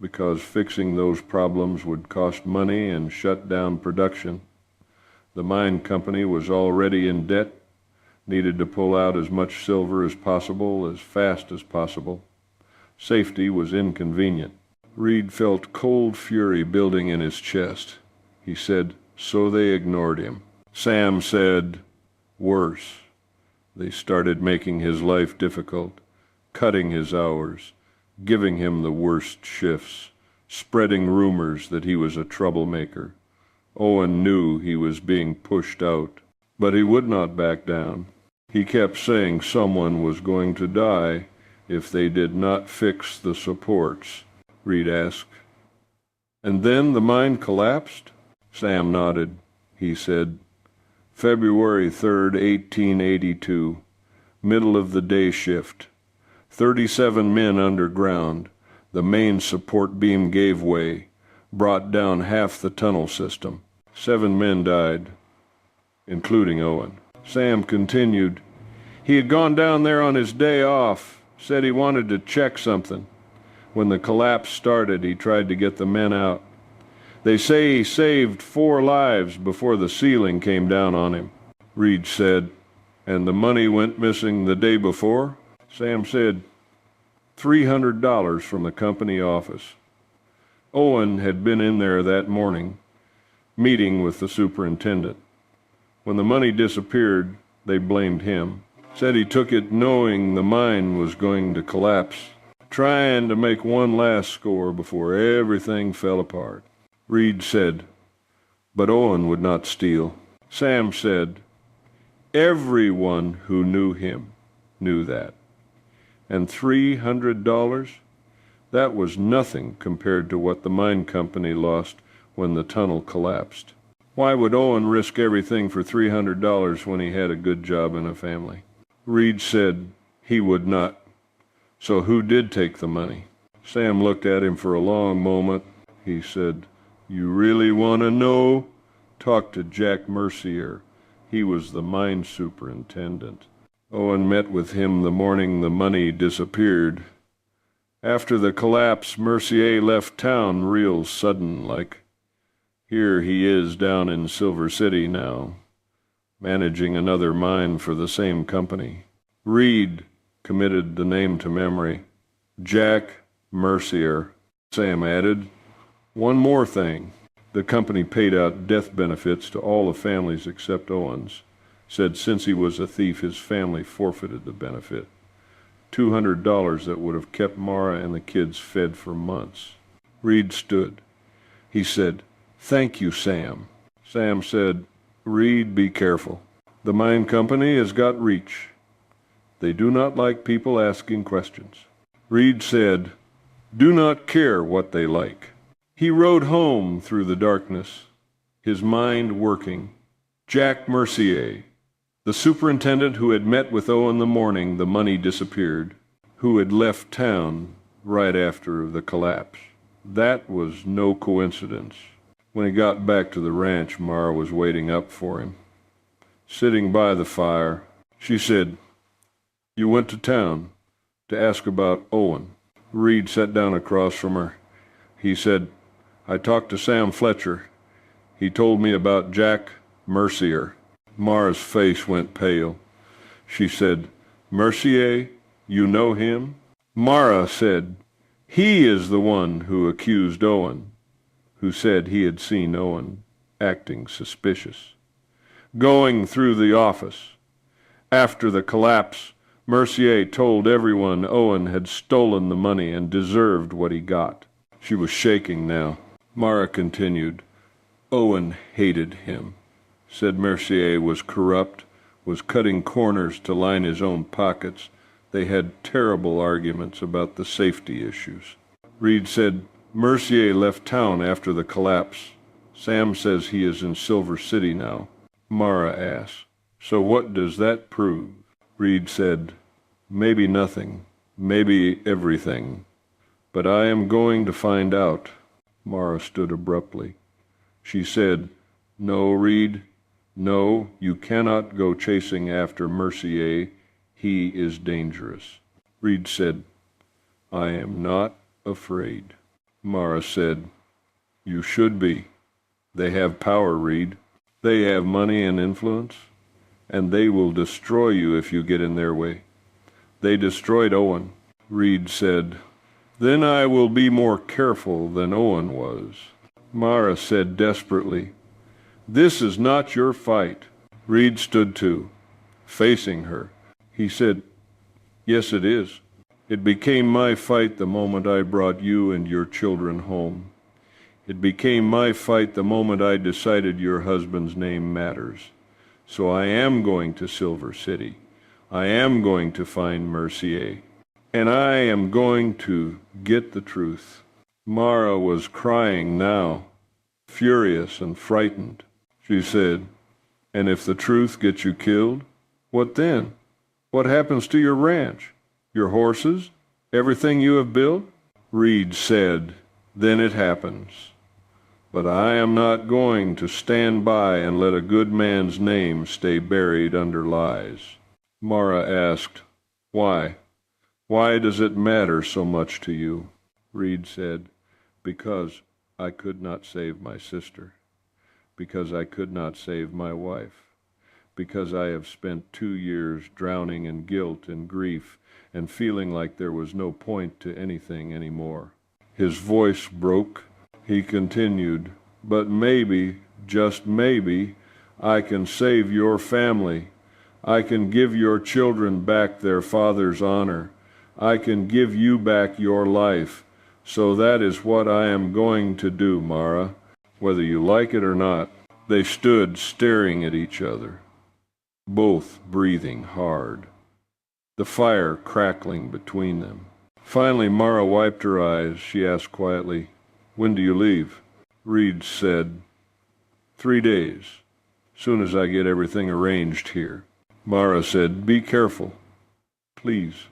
"Because fixing those problems would cost money and shut down production. The mine company was already in debt, needed to pull out as much silver as possible, as fast as possible. Safety was inconvenient." Reed felt cold fury building in his chest. He said, "So they ignored him." Sam said, "Worse. They started making his life difficult, cutting his hours, giving him the worst shifts, spreading rumors that he was a troublemaker. Owen knew he was being pushed out, but he would not back down. He kept saying someone was going to die if they did not fix the supports." Reed asked, "And then the mine collapsed?" Sam nodded. He said, "February 3rd, 1882, middle of the day shift. 37 men underground. The main support beam gave way, brought down half the tunnel system. 7 men died, including Owen." Sam continued, "He had gone down there on his day off, said he wanted to check something. When the collapse started, he tried to get the men out. They say he saved 4 lives before the ceiling came down on him." Reed said, "And the money went missing the day before?" Sam said, $300 from the company office. Owen had been in there that morning, meeting with the superintendent. When the money disappeared, they blamed him. Said he took it knowing the mine was going to collapse, trying to make one last score before everything fell apart." Reed said, "But Owen would not steal." Sam said, "Everyone who knew him knew that. And $300? That was nothing compared to what the mine company lost when the tunnel collapsed. Why would Owen risk everything for $300 when he had a good job and a family?" Reed said he would not. "So who did take the money?" Sam looked at him for a long moment. He said, "You really want to know? Talk to Jack Mercier. He was the mine superintendent. Owen met with him the morning the money disappeared. After the collapse, Mercier left town real sudden like. Here he is down in Silver City now, managing another mine for the same company." Reed committed the name to memory. "Jack Mercier," Sam added. One more thing. The company paid out death benefits to all the families except Owen's. Said since he was a thief, his family forfeited the benefit. $200 that would have kept Mara and the kids fed for months. Reed stood. He said, "Thank you, Sam." Sam said, "Reed, be careful. The mine company has got reach. They do not like people asking questions." Reed said, "Do not care what they like." He rode home through the darkness, his mind working. Jack Mercier, the superintendent who had met with Owen the morning the money disappeared, who had left town right after the collapse. That was no coincidence. When he got back to the ranch, Mara was waiting up for him. Sitting by the fire, she said, "You went to town to ask about Owen." Reed sat down across from her. He said, "I talked to Sam Fletcher. He told me about Jack Mercier." Mara's face went pale. She said, "Mercier, you know him?" Mara said, "He is the one who accused Owen, who said he had seen Owen acting suspicious. Going through the office. After the collapse, Mercier told everyone Owen had stolen the money and deserved what he got." She was shaking now. Mara continued, "Owen hated him. Said Mercier was corrupt, was cutting corners to line his own pockets. They had terrible arguments about the safety issues." Reed said, "Mercier left town after the collapse. Sam says he is in Silver City now." Mara asked, "So what does that prove?" Reed said, "Maybe nothing, maybe everything. But I am going to find out." Mara stood abruptly. She said, "No, Reed. No, you cannot go chasing after Mercier. He is dangerous." Reed said, "I am not afraid." Mara said, "You should be. They have power, Reed. They have money and influence, and they will destroy you if you get in their way. They destroyed Owen." Reed said, "Then I will be more careful than Owen was." Mara said desperately, "This is not your fight." Reed stood too, facing her. He said, "Yes, it is. It became my fight the moment I brought you and your children home. It became my fight the moment I decided your husband's name matters. So I am going to Silver City. I am going to find Mercier. And I am going to get the truth." Mara was crying now, furious and frightened. She said, "And if the truth gets you killed, what then? What happens to your ranch, your horses, everything you have built?" Reed said, "Then it happens. But I am not going to stand by and let a good man's name stay buried under lies." Mara asked, "Why? Why does it matter so much to you?" Reed said, "Because I could not save my sister. Because I could not save my wife. Because I have spent 2 years drowning in guilt and grief and feeling like there was no point to anything anymore." His voice broke. He continued, "But maybe, just maybe, I can save your family. I can give your children back their father's honor. I can give you back your life. So that is what I am going to do, Mara, whether you like it or not." They stood staring at each other, both breathing hard, the fire crackling between them. Finally, Mara wiped her eyes. She asked quietly, "When do you leave?" Reed said, 3 days, soon as I get everything arranged here." Mara said, "Be careful, please.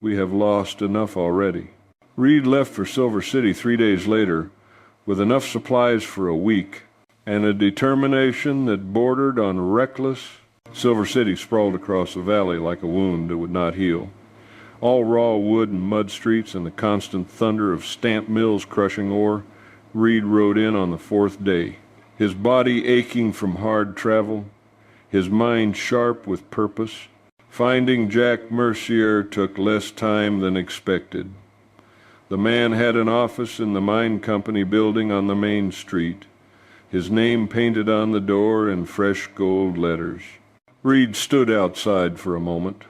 We have lost enough already." Reed left for Silver City 3 days later with enough supplies for a week and a determination that bordered on reckless. Silver City sprawled across the valley like a wound that would not heal. All raw wood and mud streets and the constant thunder of stamp mills crushing ore. Reed rode in on the 4th day, his body aching from hard travel, his mind sharp with purpose. Finding Jack Mercier took less time than expected. The man had an office in the mine company building on the main street, his name painted on the door in fresh gold letters. Reed stood outside for a moment,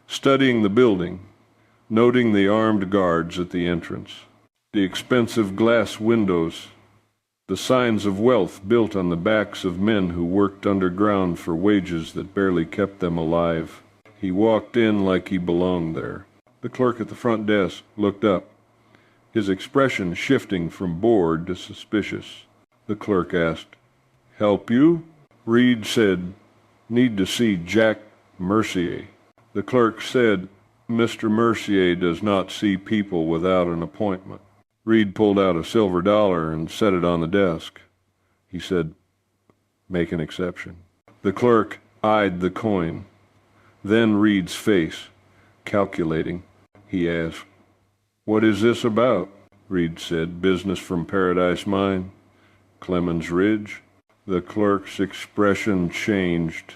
studying the building, noting the armed guards at the entrance, the expensive glass windows, the signs of wealth built on the backs of men who worked underground for wages that barely kept them alive. He walked in like he belonged there. The clerk at the front desk looked up, his expression shifting from bored to suspicious. The clerk asked, "Help you?" Reed said, "Need to see Jack Mercier." The clerk said, "Mr. Mercier does not see people without an appointment." Reed pulled out a silver dollar and set it on the desk. He said, "Make an exception." The clerk eyed the coin, then Reed's face, calculating. He asked, "What is this about?" Reed said, "Business from Paradise Mine, Clemens Ridge." The clerk's expression changed,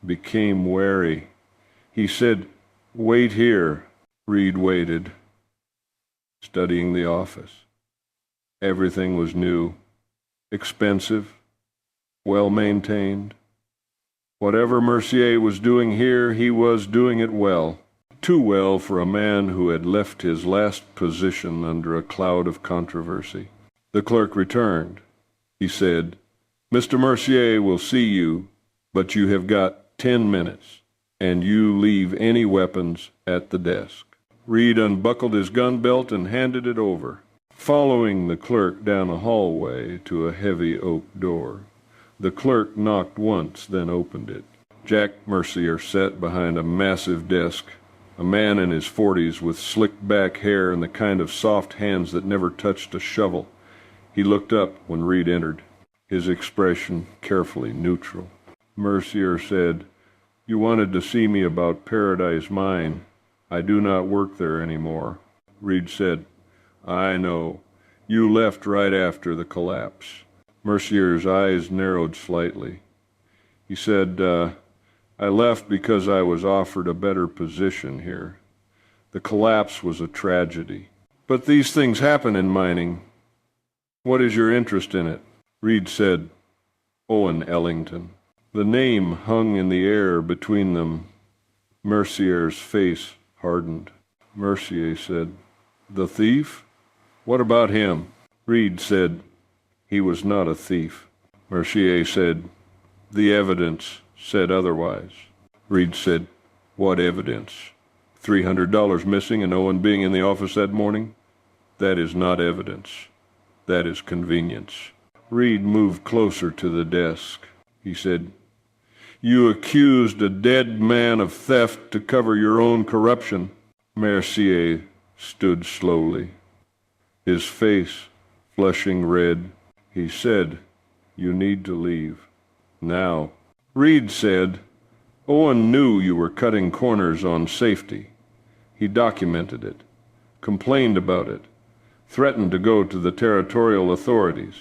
became wary. He said, "Wait here." Reed waited, studying the office. Everything was new, expensive, well-maintained. Whatever Mercier was doing here, he was doing it well. Too well for a man who had left his last position under a cloud of controversy. The clerk returned. He said, "Mr. Mercier will see you, but you have got 10 minutes, and you leave any weapons at the desk." Reed unbuckled his gun belt and handed it over, following the clerk down a hallway to a heavy oak door. The clerk knocked once, then opened it. Jack Mercier sat behind a massive desk, a man in his 40s with slicked back hair and the kind of soft hands that never touched a shovel. He looked up when Reed entered, his expression carefully neutral. Mercier said, "You wanted to see me about Paradise Mine. I do not work there anymore." Reed said, "I know. You left right after the collapse." Mercier's eyes narrowed slightly. He said, "I left because I was offered a better position here. The collapse was a tragedy. But these things happen in mining. What is your interest in it?" Reed said, "Owen Ellington." The name hung in the air between them. Mercier's face hardened. Mercier said, "The thief? What about him?" Reed said, "He was not a thief." Mercier said, "The evidence said otherwise." Reed said, "What evidence? $300 missing and Owen being in the office that morning? That is not evidence. That is convenience." Reed moved closer to the desk. He said, "You accused a dead man of theft to cover your own corruption." Mercier stood slowly, his face flushing red. He said, "You need to leave. Now." Reed said, "Owen knew you were cutting corners on safety. He documented it, complained about it, threatened to go to the territorial authorities.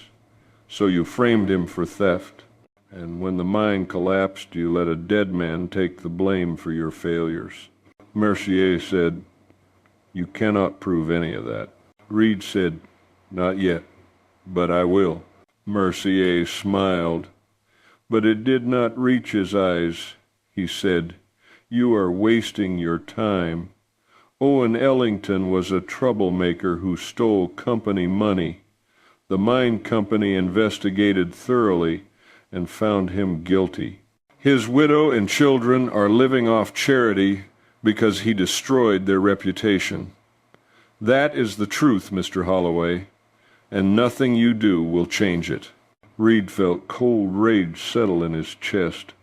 So you framed him for theft. And when the mine collapsed, you let a dead man take the blame for your failures." Mercier said, "You cannot prove any of that." Reed said, "Not yet, but I will." Mercier smiled, but it did not reach his eyes. He said, "You are wasting your time. Owen Ellington was a troublemaker who stole company money. The mine company investigated thoroughly and found him guilty. His widow and children are living off charity because he destroyed their reputation. That is the truth, Mr. Holloway, and nothing you do will change it." Reed felt cold rage settle in his chest.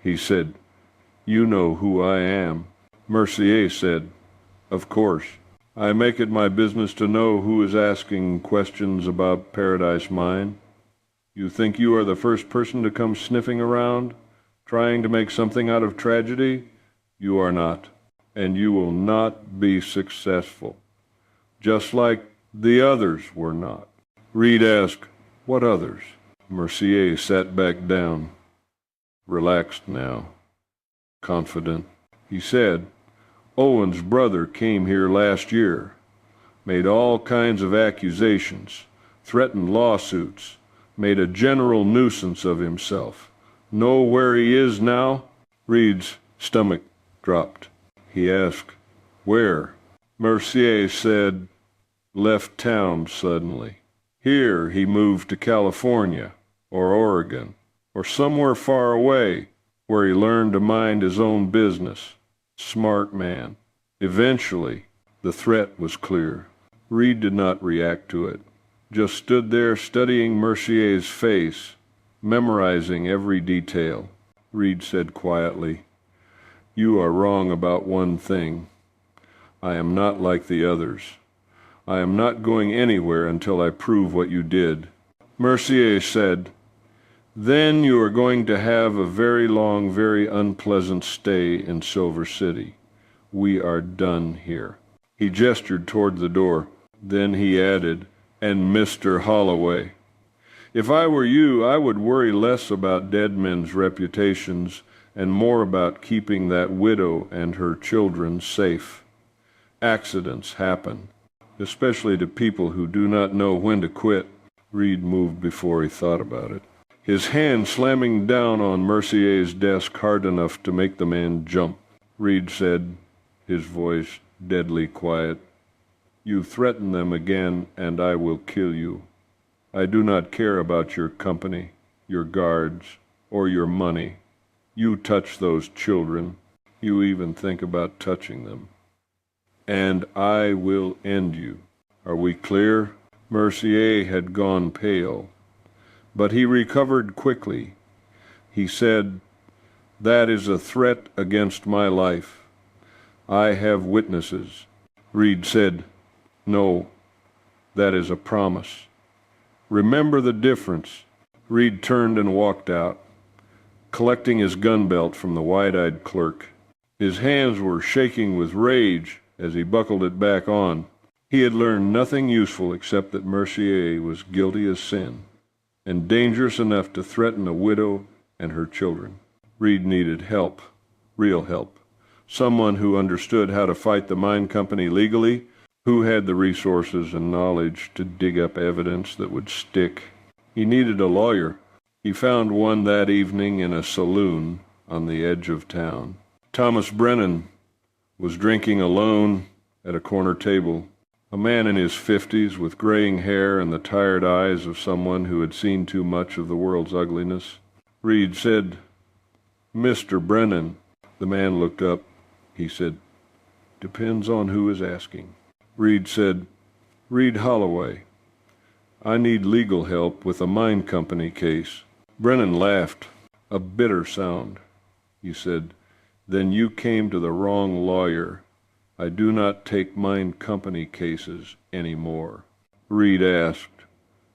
He said, "You know who I am." Mercier said, "Of course. I make it my business to know who is asking questions about Paradise Mine. You think you are the first person to come sniffing around, trying to make something out of tragedy? You are not, and you will not be successful, just like the others were not." Reed asked, "What others?" Mercier sat back down, relaxed now, confident. He said, "Owen's brother came here last year. made all kinds of accusations, threatened lawsuits, made a general nuisance of himself. Know where he is now? Reed's stomach dropped. He asked, "Where?" Mercier said, "Left town suddenly. Here he moved to California, or Oregon, or somewhere far away, where he learned to mind his own business. Smart man." Eventually, the threat was clear. Reed did not react to it, just stood there studying Mercier's face, memorizing every detail. Reed said quietly, "You are wrong about one thing. I am not like the others. I am not going anywhere until I prove what you did." Mercier said, "Then you are going to have a very long, very unpleasant stay in Silver City. We are done here." He gestured toward the door. Then he added, "And Mr. Holloway. If I were you, I would worry less about dead men's reputations and more about keeping that widow and her children safe. Accidents happen, especially to people who do not know when to quit." Reed moved before he thought about it, his hand slamming down on Mercier's desk hard enough to make the man jump. Reed said, his voice deadly quiet, "You threaten them again, and I will kill you. I do not care about your company, your guards, or your money. You touch those children, you even think about touching them, and I will end you. Are we clear?" Mercier had gone pale, but he recovered quickly. He said, "That is a threat against my life. I have witnesses." Reed said, "No, that is a promise. Remember the difference." Reed turned and walked out, collecting his gun belt from the wide-eyed clerk. His hands were shaking with rage as he buckled it back on. He had learned nothing useful except that Mercier was guilty as sin, and dangerous enough to threaten a widow and her children. Reed needed help, real help, someone who understood how to fight the mine company legally, who had the resources and knowledge to dig up evidence that would stick. He needed a lawyer. He found one that evening in a saloon on the edge of town. Thomas Brennan was drinking alone at a corner table, a man in his 50s with graying hair and the tired eyes of someone who had seen too much of the world's ugliness. Reed said, "Mr. Brennan." The man looked up. He said, "Depends on who is asking." Reed said, "Reed Holloway. I need legal help with a mine company case." Brennan laughed, a bitter sound. He said, "Then you came to the wrong lawyer. I do not take mine company cases anymore." Reed asked,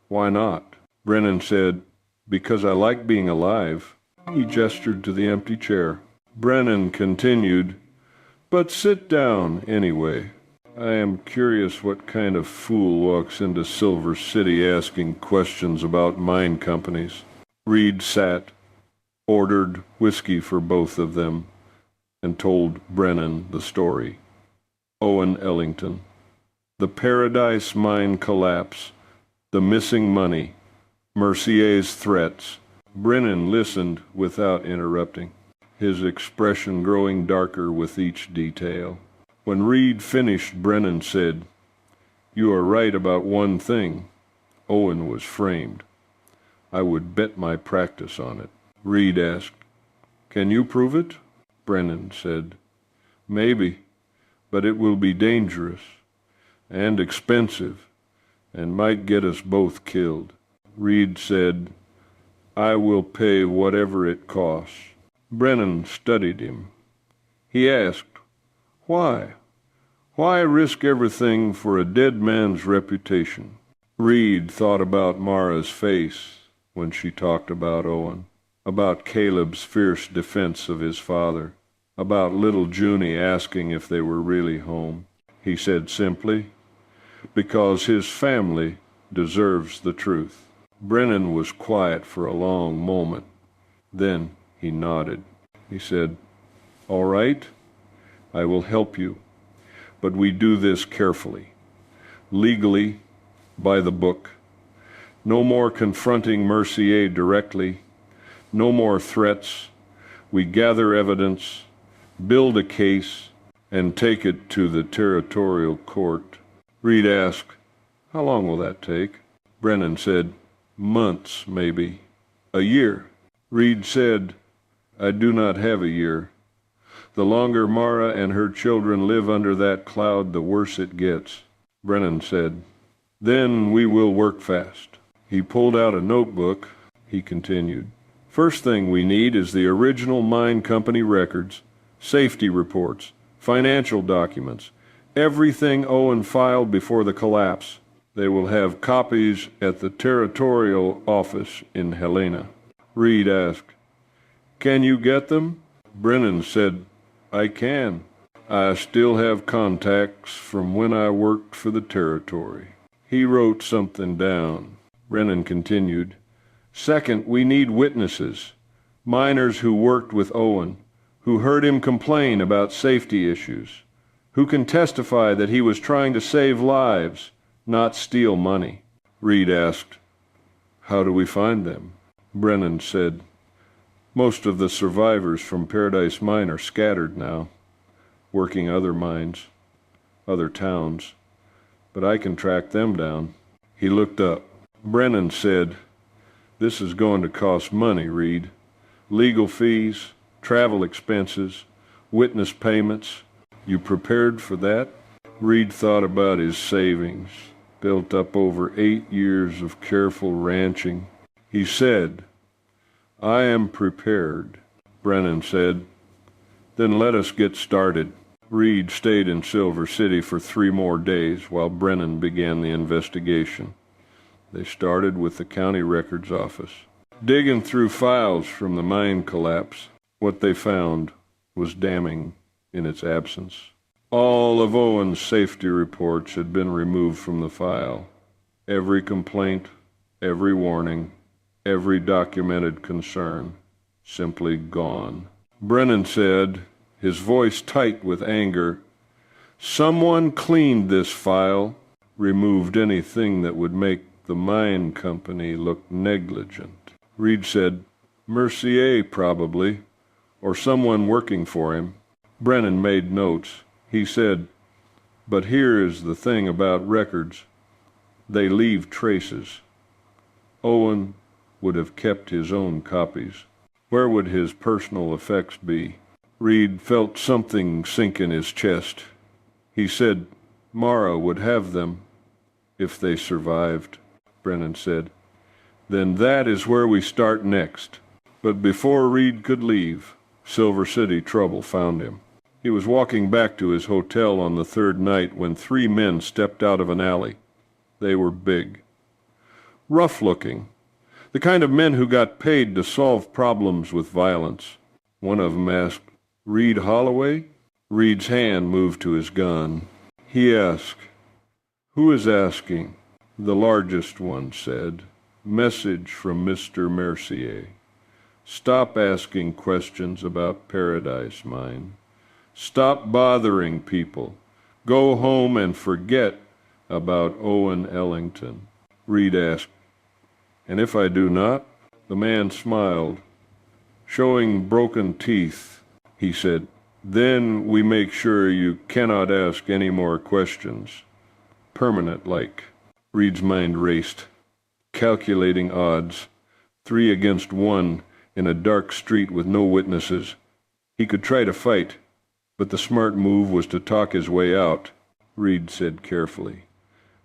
"Why not?" Brennan said, "Because I like being alive." He gestured to the empty chair. Brennan continued, "But sit down anyway. I am curious what kind of fool walks into Silver City asking questions about mine companies." Reed sat, ordered whiskey for both of them, and told Brennan the story. Owen Ellington, the Paradise Mine collapse, the missing money, Mercier's threats. Brennan listened without interrupting, his expression growing darker with each detail. When Reed finished, Brennan said, "You are right about one thing. Owen was framed. I would bet my practice on it." Reed asked, "Can you prove it?" Brennan said, "Maybe, but it will be dangerous and expensive and might get us both killed." Reed said, "I will pay whatever it costs." Brennan studied him. He asked, "Why? Why risk everything for a dead man's reputation?" Reed thought about Mara's face when she talked about Owen, about Caleb's fierce defense of his father, about little Junie asking if they were really home. He said simply, "Because his family deserves the truth." Brennan was quiet for a long moment. Then he nodded. He said, "All right, I will help you, but we do this carefully. legally, by the book. No more confronting Mercier directly. No more threats. We gather evidence, build a case, and take it to the territorial court. Reed asked, "How long will that take?" Brennan said, "Months, maybe. A year." Reed said, "I do not have a year. The longer Mara and her children live under that cloud, the worse it gets." Brennan said, "Then we will work fast." He pulled out a notebook. He continued, "First thing we need is the original mine company records, safety reports, financial documents, everything Owen filed before the collapse. They will have copies at the territorial office in Helena." Reed asked, "Can you get them?" Brennan said, "I can. I still have contacts from when I worked for the territory." He wrote something down. Brennan continued, "Second, we need witnesses, miners who worked with Owen, who heard him complain about safety issues, who can testify that he was trying to save lives, not steal money." Reed asked, "How do we find them?" Brennan said, "Most of the survivors from Paradise Mine are scattered now, working other mines, other towns, but I can track them down." He looked up. Brennan said, "This is going to cost money, Reed. Legal fees, travel expenses, witness payments. You prepared for that?" Reed thought about his savings, built up over 8 years of careful ranching. He said, "I am prepared." Brennan said, "Then let us get started." Reed stayed in Silver City for 3 more days while Brennan began the investigation. They started with the county records office. Digging through files from the mine collapse, what they found was damning in its absence. All of Owen's safety reports had been removed from the file. Every complaint, every warning, every documented concern, simply gone. Brennan said, his voice tight with anger, "Someone cleaned this file, removed anything that would make the mine company look negligent." Reed said, "Mercier, probably, or someone working for him." Brennan made notes. He said, "But here is the thing about records. They leave traces. Owen would have kept his own copies. Where would his personal effects be?" Reed felt something sink in his chest. He said, "Mara would have them, if they survived." Brennan said, "Then that is where we start next." But before Reed could leave, Silver City trouble found him. He was walking back to his hotel on the 3rd night when 3 men stepped out of an alley. They were big, rough-looking, the kind of men who got paid to solve problems with violence. One of them asked, "Reed Holloway?" Reed's hand moved to his gun. He asked, "Who is asking?" The largest one said, "Message from Mr. Mercier. Stop asking questions about Paradise Mine. Stop bothering people. Go home and forget about Owen Ellington." Reed asked, "And if I do not?" The man smiled. Showing broken teeth, he said, "Then we make sure you cannot ask any more questions. Permanent-like." Reed's mind raced, calculating odds. 3 against 1 in a dark street with no witnesses. He could try to fight, but the smart move was to talk his way out. Reed said carefully,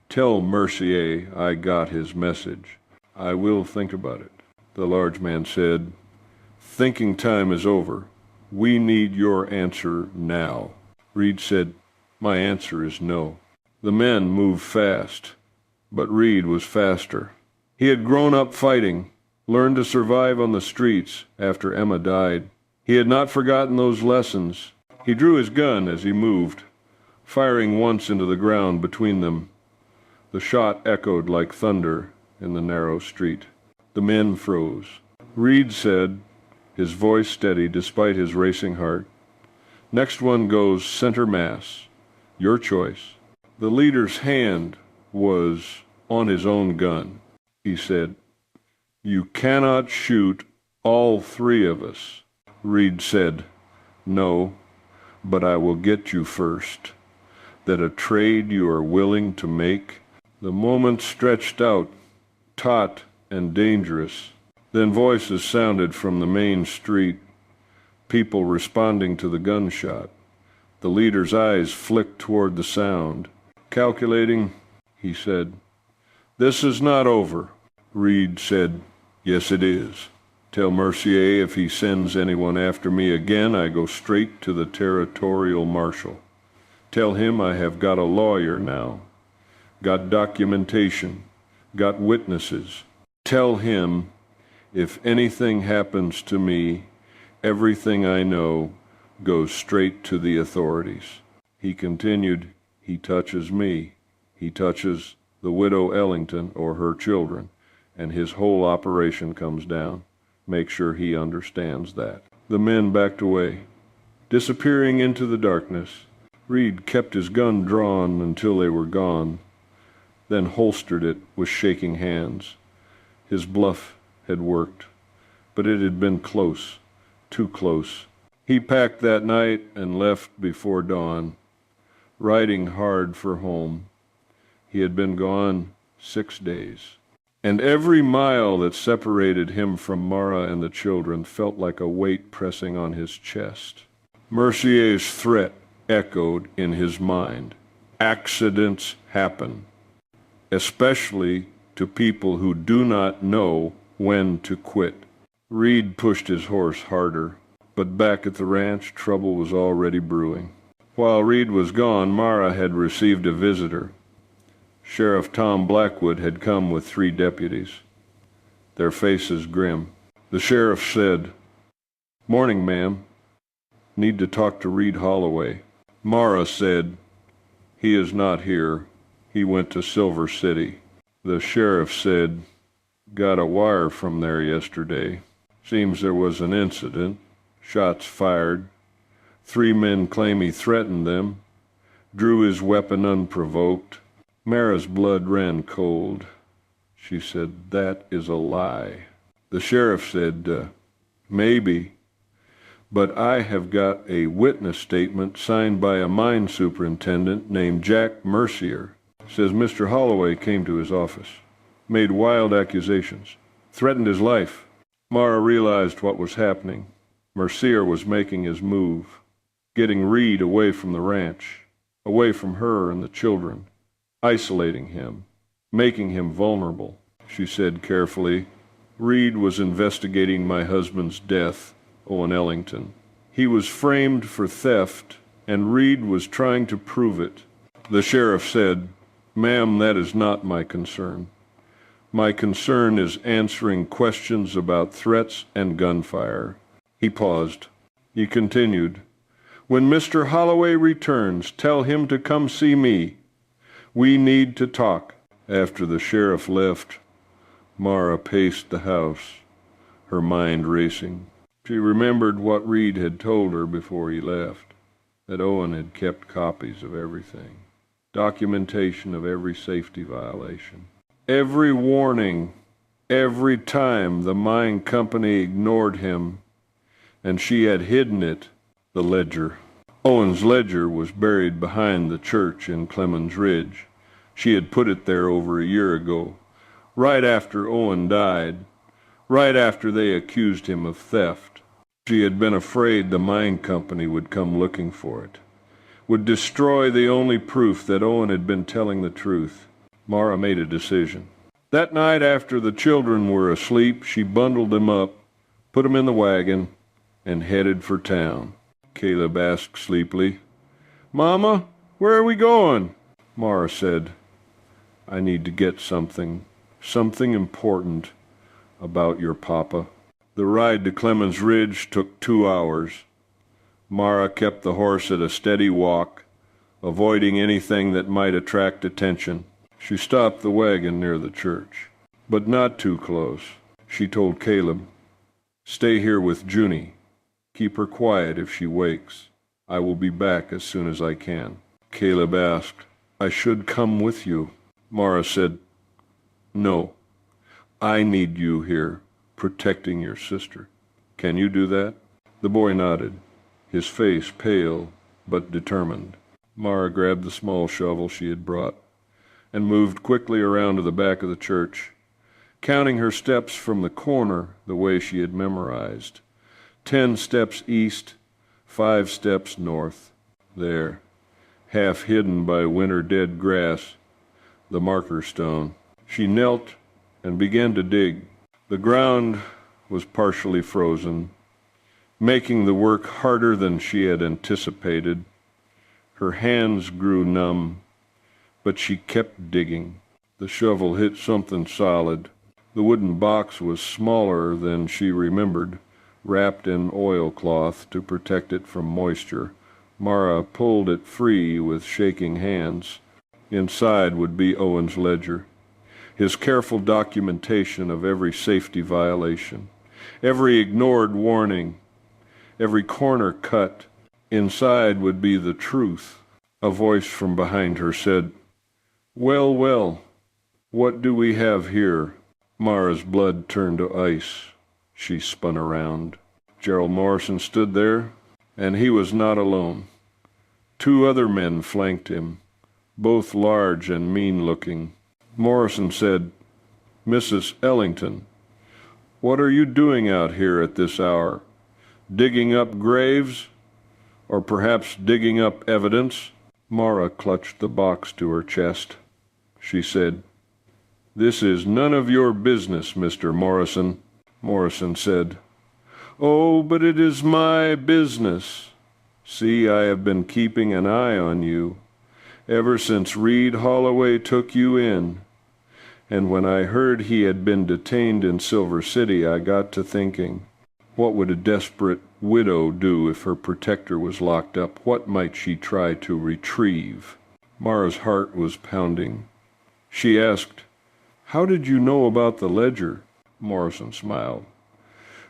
"Tell Mercier I got his message. I will think about it." The large man said, "Thinking time is over. We need your answer now." Reed said, "My answer is no." The men moved fast, but Reed was faster. He had grown up fighting, learned to survive on the streets after Emma died. He had not forgotten those lessons. He drew his gun as he moved, firing once into the ground between them. The shot echoed like thunder in the narrow street. The men froze. Reed said, his voice steady despite his racing heart, "Next one goes center mass. Your choice." The leader's hand was on his own gun. He said, "You cannot shoot all three of us." Reed said, "No, but I will get you first. That a trade you are willing to make?" The moment stretched out, taut and dangerous. Then voices sounded from the main street, people responding to the gunshot. The leader's eyes flicked toward the sound. "Calculating," he said. "This is not over." Reed said, "Yes, it is. Tell Mercier if he sends anyone after me again, I go straight to the territorial marshal. Tell him I have got a lawyer now, got documentation, got witnesses. Tell him if anything happens to me, everything I know goes straight to the authorities." He continued, "He touches me, he touches the widow Ellington or her children, and his whole operation comes down. Make sure he understands that." The men backed away, disappearing into the darkness. Reed kept his gun drawn until they were gone, then holstered it with shaking hands. His bluff had worked, but it had been close, too close. He packed that night and left before dawn, riding hard for home. He had been gone 6 days, and every mile that separated him from Mara and the children felt like a weight pressing on his chest. Mercier's threat echoed in his mind. Accidents happen, especially to people who do not know when to quit. Reed pushed his horse harder, but back at the ranch, trouble was already brewing. While Reed was gone, Mara had received a visitor. Sheriff Tom Blackwood had come with 3 deputies, their faces grim. The sheriff said, "Morning, ma'am. Need to talk to Reed Holloway." Mara said, "He is not here. He went to Silver City." The sheriff said, "Got a wire from there yesterday. Seems there was an incident. Shots fired. 3 men claim he threatened them. Drew his weapon unprovoked." Mara's blood ran cold. She said, "That is a lie." The sheriff said, "Maybe, but I have got a witness statement signed by a mine superintendent named Jack Mercier. Says Mr. Holloway came to his office, made wild accusations, threatened his life." Mara realized what was happening. Mercier was making his move, getting Reed away from the ranch, away from her and the children, isolating him, making him vulnerable. She said carefully, "Reed was investigating my husband's death, Owen Ellington. He was framed for theft, and Reed was trying to prove it." The sheriff said, "Ma'am, that is not my concern. My concern is answering questions about threats and gunfire." He paused. He continued, "When Mr. Holloway returns, tell him to come see me. We need to talk." After the sheriff left, Mara paced the house, her mind racing. She remembered what Reed had told her before he left, that Owen had kept copies of everything, documentation of every safety violation, every warning, every time the mine company ignored him, and she had hidden it, the ledger. Owen's ledger was buried behind the church in Clemens Ridge. She had put it there over a year ago, right after Owen died, right after they accused him of theft. She had been afraid the mine company would come looking for it, would destroy the only proof that Owen had been telling the truth. Mara made a decision. That night after the children were asleep, she bundled them up, put them in the wagon, and headed for town. Caleb asked sleepily, "Mama, where are we going?" Mara said, "I need to get something important about your papa." The ride to Clemens Ridge took 2 hours. Mara kept the horse at a steady walk, avoiding anything that might attract attention. She stopped the wagon near the church, but not too close. She told Caleb, "Stay here with Junie. Keep her quiet if she wakes. I will be back as soon as I can." Caleb asked, "I should come with you." Mara said, "No, I need you here, protecting your sister. Can you do that?" The boy nodded, his face pale but determined. Mara grabbed the small shovel she had brought and moved quickly around to the back of the church, counting her steps from the corner the way she had memorized. 10 steps east, 5 steps north. There, half hidden by winter-dead grass, the marker stone. She knelt and began to dig. The ground was partially frozen, making the work harder than she had anticipated. Her hands grew numb, but she kept digging. The shovel hit something solid. The wooden box was smaller than she remembered, wrapped in oilcloth to protect it from moisture. Mara pulled it free with shaking hands. Inside would be Owen's ledger, his careful documentation of every safety violation, every ignored warning, every corner cut. Inside would be the truth. A voice from behind her said, "Well, well, what do we have here?" Mara's blood turned to ice. She spun around. Gerald Morrison stood there, and he was not alone. 2 other men flanked him, both large and mean-looking. Morrison said, "Mrs. Ellington, what are you doing out here at this hour? Digging up graves? Or perhaps digging up evidence?" Mara clutched the box to her chest. She said, "This is none of your business, Mr. Morrison." Morrison said, "Oh, but it is my business. See, I have been keeping an eye on you ever since Reed Holloway took you in. And when I heard he had been detained in Silver City, I got to thinking, what would a desperate widow do if her protector was locked up? What might she try to retrieve?" Mara's heart was pounding. She asked, "How did you know about the ledger?" Morrison smiled,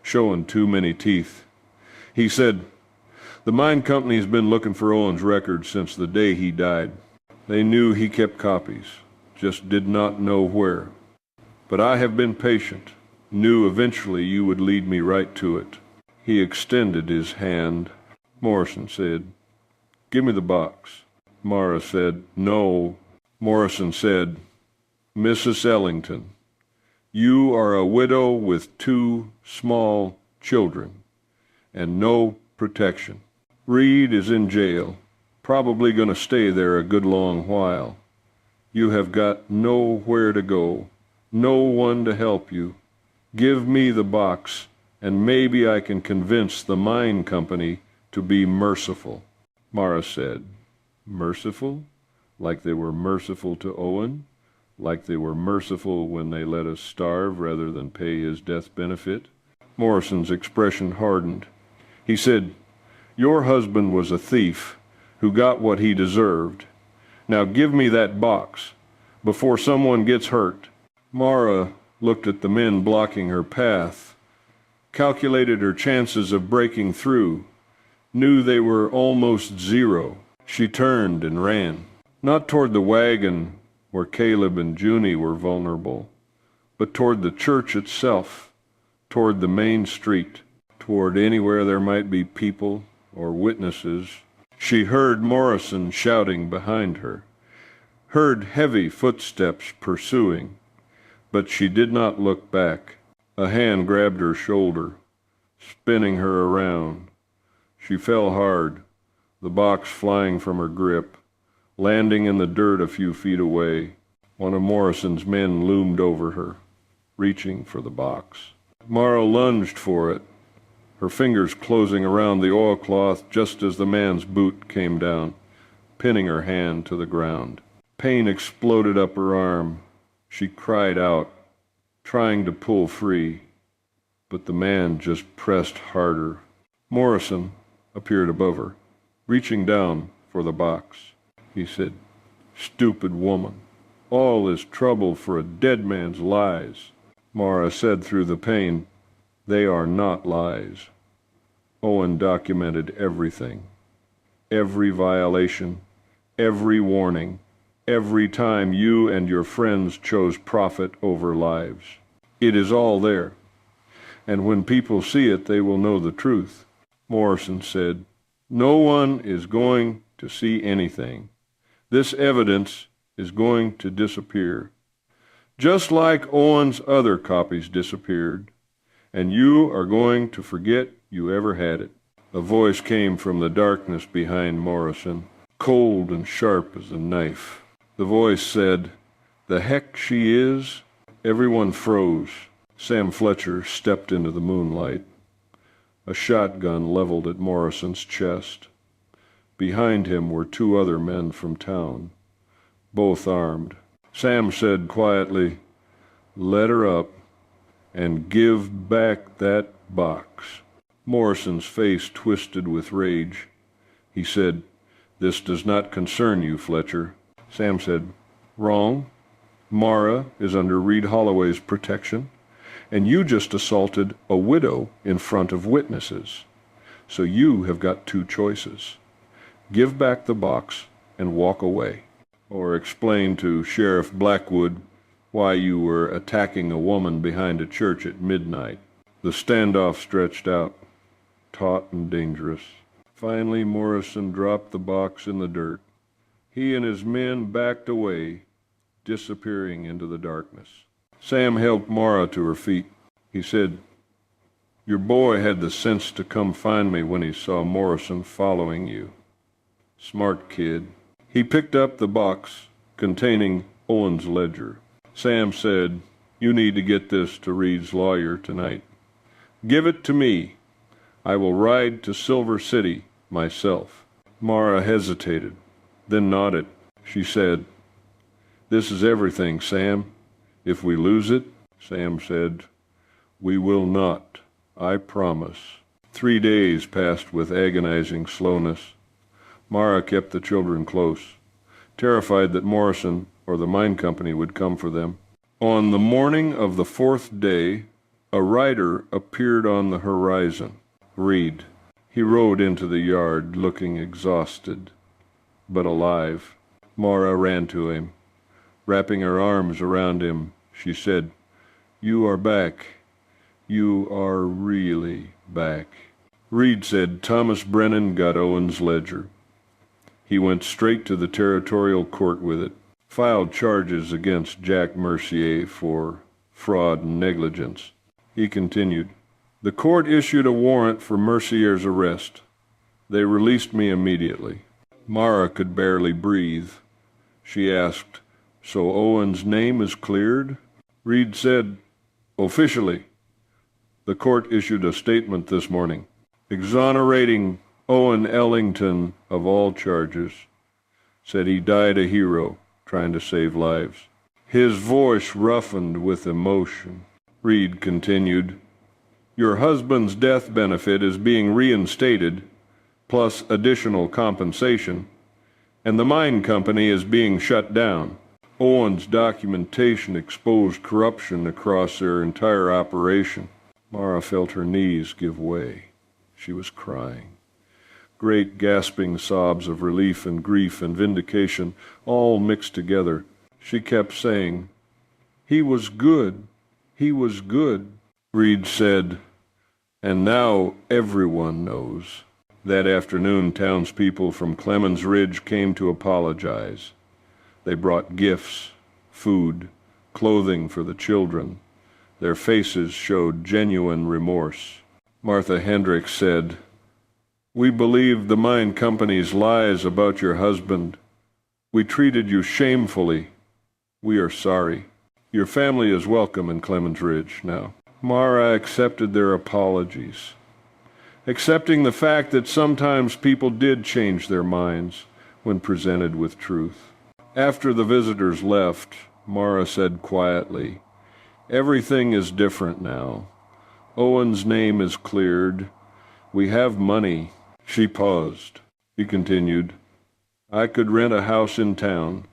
showing too many teeth. He said, "The mine company's been looking for Owen's records since the day he died. They knew he kept copies, just did not know where. But I have been patient, knew eventually you would lead me right to it." He extended his hand. Morrison said, "Give me the box." Mara said, "No." Morrison said, "Mrs. Ellington, you are a widow with 2 small children and no protection. Reed is in jail, probably going to stay there a good long while. You have got nowhere to go, no one to help you. Give me the box, and maybe I can convince the mine company to be merciful." Mara said, "Merciful? Like they were merciful to Owen? Like they were merciful when they let us starve rather than pay his death benefit?" Morrison's expression hardened. He said, "Your husband was a thief who got what he deserved. Now give me that box before someone gets hurt." Mara looked at the men blocking her path, calculated her chances of breaking through, knew they were almost 0. She turned and ran, not toward the wagon where Caleb and Junie were vulnerable, but toward the church itself, toward the main street, toward anywhere there might be people or witnesses. She heard Morrison shouting behind her, heard heavy footsteps pursuing, but she did not look back. A hand grabbed her shoulder, spinning her around. She fell hard, the box flying from her grip, landing in the dirt a few feet away. One of Morrison's men loomed over her, reaching for the box. Mara lunged for it, her fingers closing around the oilcloth just as the man's boot came down, pinning her hand to the ground. Pain exploded up her arm. She cried out, trying to pull free, but the man just pressed harder. Morrison appeared above her, reaching down for the box. He said, "Stupid woman, all this trouble for a dead man's lies." Mara said through the pain, "They are not lies." Owen documented everything, every violation, every warning, every time you and your friends chose profit over lives. It is all there, and when people see it, they will know the truth." Morrison said, "No one is going to see anything. This evidence is going to disappear, just like Owen's other copies disappeared, and you are going to forget you ever had it." A voice came from the darkness behind Morrison, cold and sharp as a knife. The voice said, "The heck she is?" Everyone froze. Sam Fletcher stepped into the moonlight, a shotgun leveled at Morrison's chest. Behind him were two other men from town, both armed. Sam said quietly, "Let her up and give back that box." Morrison's face twisted with rage. He said, "This does not concern you, Fletcher." Sam said, "Wrong. Mara is under Reed Holloway's protection, and you just assaulted a widow in front of witnesses. So you have got two choices. Give back the box and walk away, or explain to Sheriff Blackwood why you were attacking a woman behind a church at midnight." The standoff stretched out, taut and dangerous. Finally, Morrison dropped the box in the dirt. He and his men backed away, disappearing into the darkness. Sam helped Mara to her feet. He said, "Your boy had the sense to come find me when he saw Morrison following you. Smart kid." He picked up the box containing Owen's ledger. Sam said, "You need to get this to Reed's lawyer tonight. Give it to me. I will ride to Silver City myself." Mara hesitated, then nodded. She said, "This is everything, Sam. If we lose it," Sam said, "we will not. I promise." 3 days passed with agonizing slowness. Mara kept the children close, terrified that Morrison or the mine company would come for them. On the morning of the 4th day, a rider appeared on the horizon. Reed. He rode into the yard, looking exhausted, but alive. Mara ran to him. Wrapping her arms around him, she said, "You are back. You are really back." Reed said Thomas Brennan got Owen's ledger. He went straight to the territorial court with it, filed charges against Jack Mercier for fraud and negligence. He continued, "The court issued a warrant for Mercier's arrest. They released me immediately." Mara could barely breathe. She asked, "So Owen's name is cleared?" Reed said, "Officially. The court issued a statement this morning, exonerating Owen Ellington of all charges. Said he died a hero, trying to save lives." His voice roughened with emotion. Reed continued, "Your husband's death benefit is being reinstated, plus additional compensation, and the mine company is being shut down. Owen's documentation exposed corruption across their entire operation." Mara felt her knees give way. She was crying. Great gasping sobs of relief and grief and vindication, all mixed together. She kept saying, "He was good. He was good." Reed said, "And now everyone knows." That afternoon, townspeople from Clemens Ridge came to apologize. They brought gifts, food, clothing for the children. Their faces showed genuine remorse. Martha Hendricks said, "We believed the mine company's lies about your husband. We treated you shamefully. We are sorry. Your family is welcome in Clemens Ridge now." Mara accepted their apologies, accepting the fact that sometimes people did change their minds when presented with truth. After the visitors left, Mara said quietly, "Everything is different now. Owen's name is cleared. We have money." She paused. He continued, "I could rent a house in town,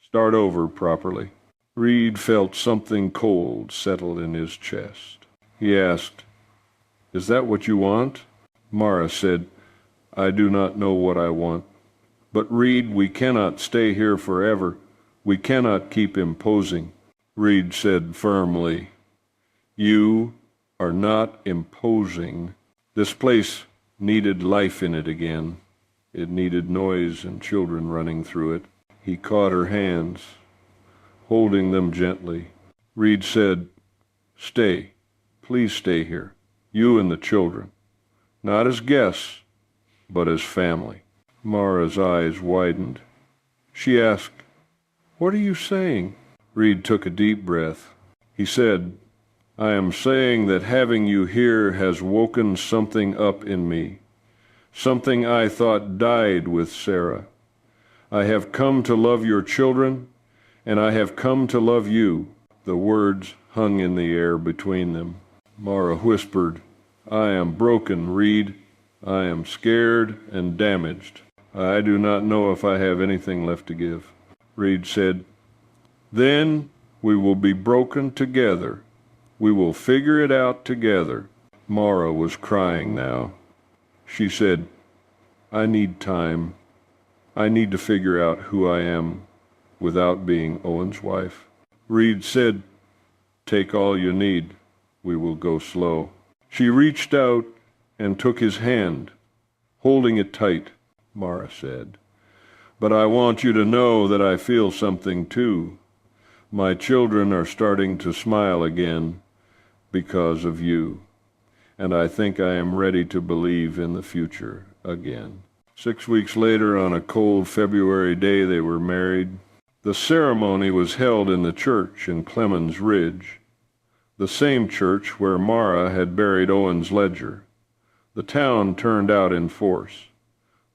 start over properly." Reed felt something cold settle in his chest. He asked, "Is that what you want?" Mara said, "I do not know what I want. But Reed, we cannot stay here forever. We cannot keep imposing. Reed said firmly, "You are not imposing." This place needed life in it again. It needed noise and children running through it. He caught her hands, holding them gently. Reed said, "Stay. Please stay here. You and the children. Not as guests, but as family." Mara's eyes widened. She asked, "What are you saying?" Reed took a deep breath. He said, "I am saying that having you here has woken something up in me, something I thought died with Sarah. I have come to love your children, and I have come to love you." The words hung in the air between them. Mara whispered, "I am broken, Reed. I am scared and damaged. I do not know if I have anything left to give." Reed said, "Then we will be broken together. We will figure it out together." Mara was crying now. She said, "I need time. I need to figure out who I am without being Owen's wife." Reed said, "Take all you need. We will go slow." She reached out and took his hand, holding it tight. Mara said, "But I want you to know that I feel something too. My children are starting to smile again because of you, and I think I am ready to believe in the future again." 6 weeks later, on a cold February day, they were married. The ceremony was held in the church in Clemens Ridge, the same church where Mara had buried Owen's ledger. The town turned out in force,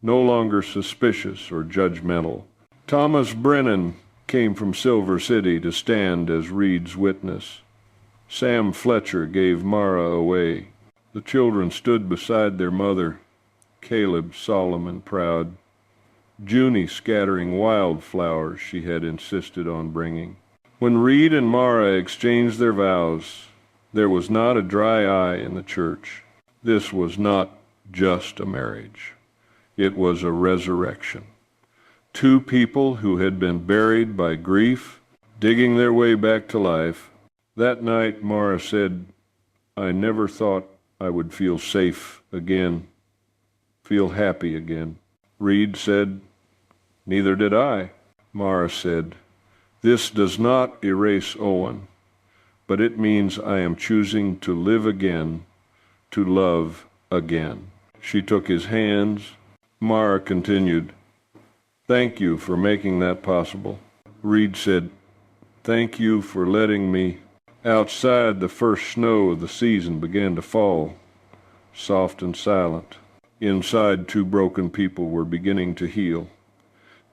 no longer suspicious or judgmental. Thomas Brennan came from Silver City to stand as Reed's witness. Sam Fletcher gave Mara away. The children stood beside their mother, Caleb solemn and proud, Junie scattering wildflowers she had insisted on bringing. When Reed and Mara exchanged their vows, there was not a dry eye in the church. This was not just a marriage. It was a resurrection. Two people who had been buried by grief, digging their way back to life. That night, Mara said, "I never thought I would feel safe again, feel happy again." Reed said, "Neither did I." Mara said, "This does not erase Owen, but it means I am choosing to live again, to love again." She took his hands. Mara continued, "Thank you for making that possible." Reed said, "Thank you for letting me." Outside, the first snow of the season began to fall, soft and silent. Inside, two broken people were beginning to heal.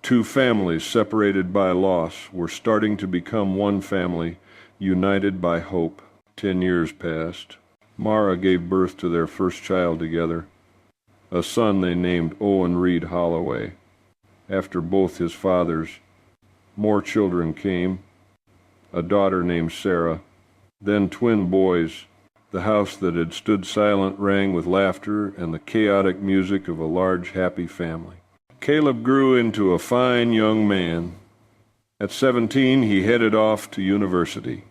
Two families separated by loss were starting to become one family, united by hope. 10 years passed. Mara gave birth to their first child together, a son they named Owen Reed Holloway, after both his fathers. More children came, a daughter named Sarah, then twin boys. The house that had stood silent rang with laughter and the chaotic music of a large, happy family. Caleb grew into a fine young man. At 17, he headed off to university.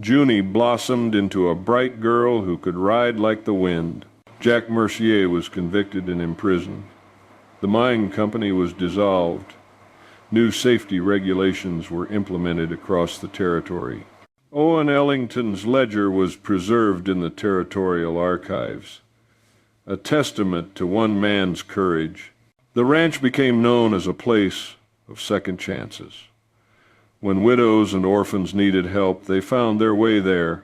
Junie blossomed into a bright girl who could ride like the wind. Jack Mercier was convicted and imprisoned. The mine company was dissolved. New safety regulations were implemented across the territory. Owen Ellington's ledger was preserved in the territorial archives, a testament to one man's courage. The ranch became known as a place of second chances. When widows and orphans needed help, they found their way there,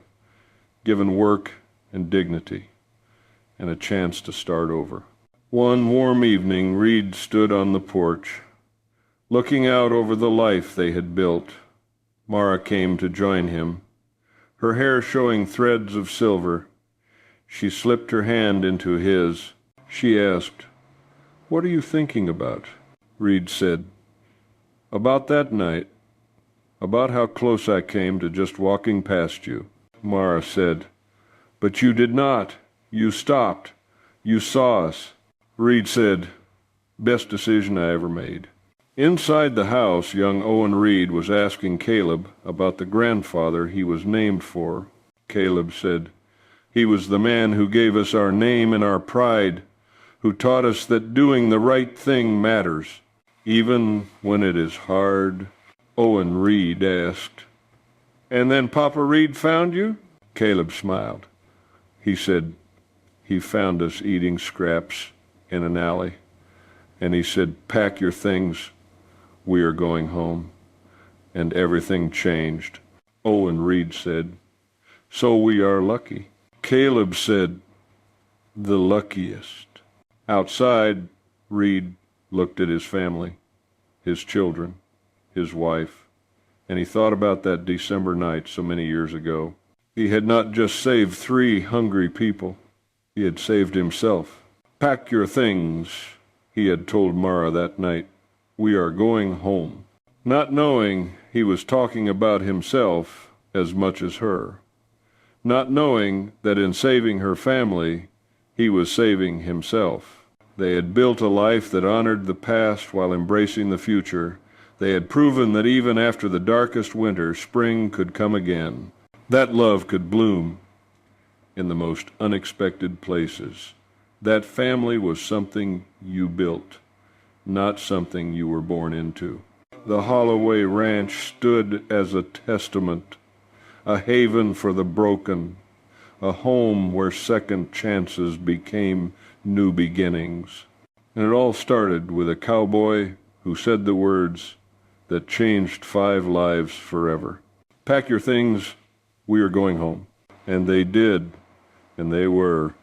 given work and dignity, and a chance to start over. One warm evening, Reed stood on the porch, looking out over the life they had built. Mara came to join him, her hair showing threads of silver. She slipped her hand into his. She asked, "What are you thinking about?" Reed said, "About that night, about how close I came to just walking past you." Mara said, "But you did not. You stopped. You saw us." Reed said, Best decision I ever made." Inside the house, young Owen Reed was asking Caleb about the grandfather he was named for. Caleb said, "He was the man who gave us our name and our pride, who taught us that doing the right thing matters, even when it is hard." Owen Reed asked, "And then Papa Reed found you?" Caleb smiled. He said, "He found us eating scraps in an alley, and he said, 'Pack your things, we are going home.' And everything changed." Owen Reed said, "So we are lucky." Caleb said, "The luckiest." Outside, Reed looked at his family, his children, his wife, and he thought about that December night so many years ago. He had not just saved 3 hungry people, he had saved himself. "Pack your things," he had told Mara that night. "We are going home." Not knowing he was talking about himself as much as her. Not knowing that in saving her family, he was saving himself. They had built a life that honored the past while embracing the future. They had proven that even after the darkest winter, spring could come again. That love could bloom in the most unexpected places. That family was something you built, not something you were born into. The Holloway Ranch stood as a testament, a haven for the broken, a home where second chances became new beginnings. And it all started with a cowboy who said the words that changed 5 lives forever. "Pack your things, we are going home." And they did, and they were.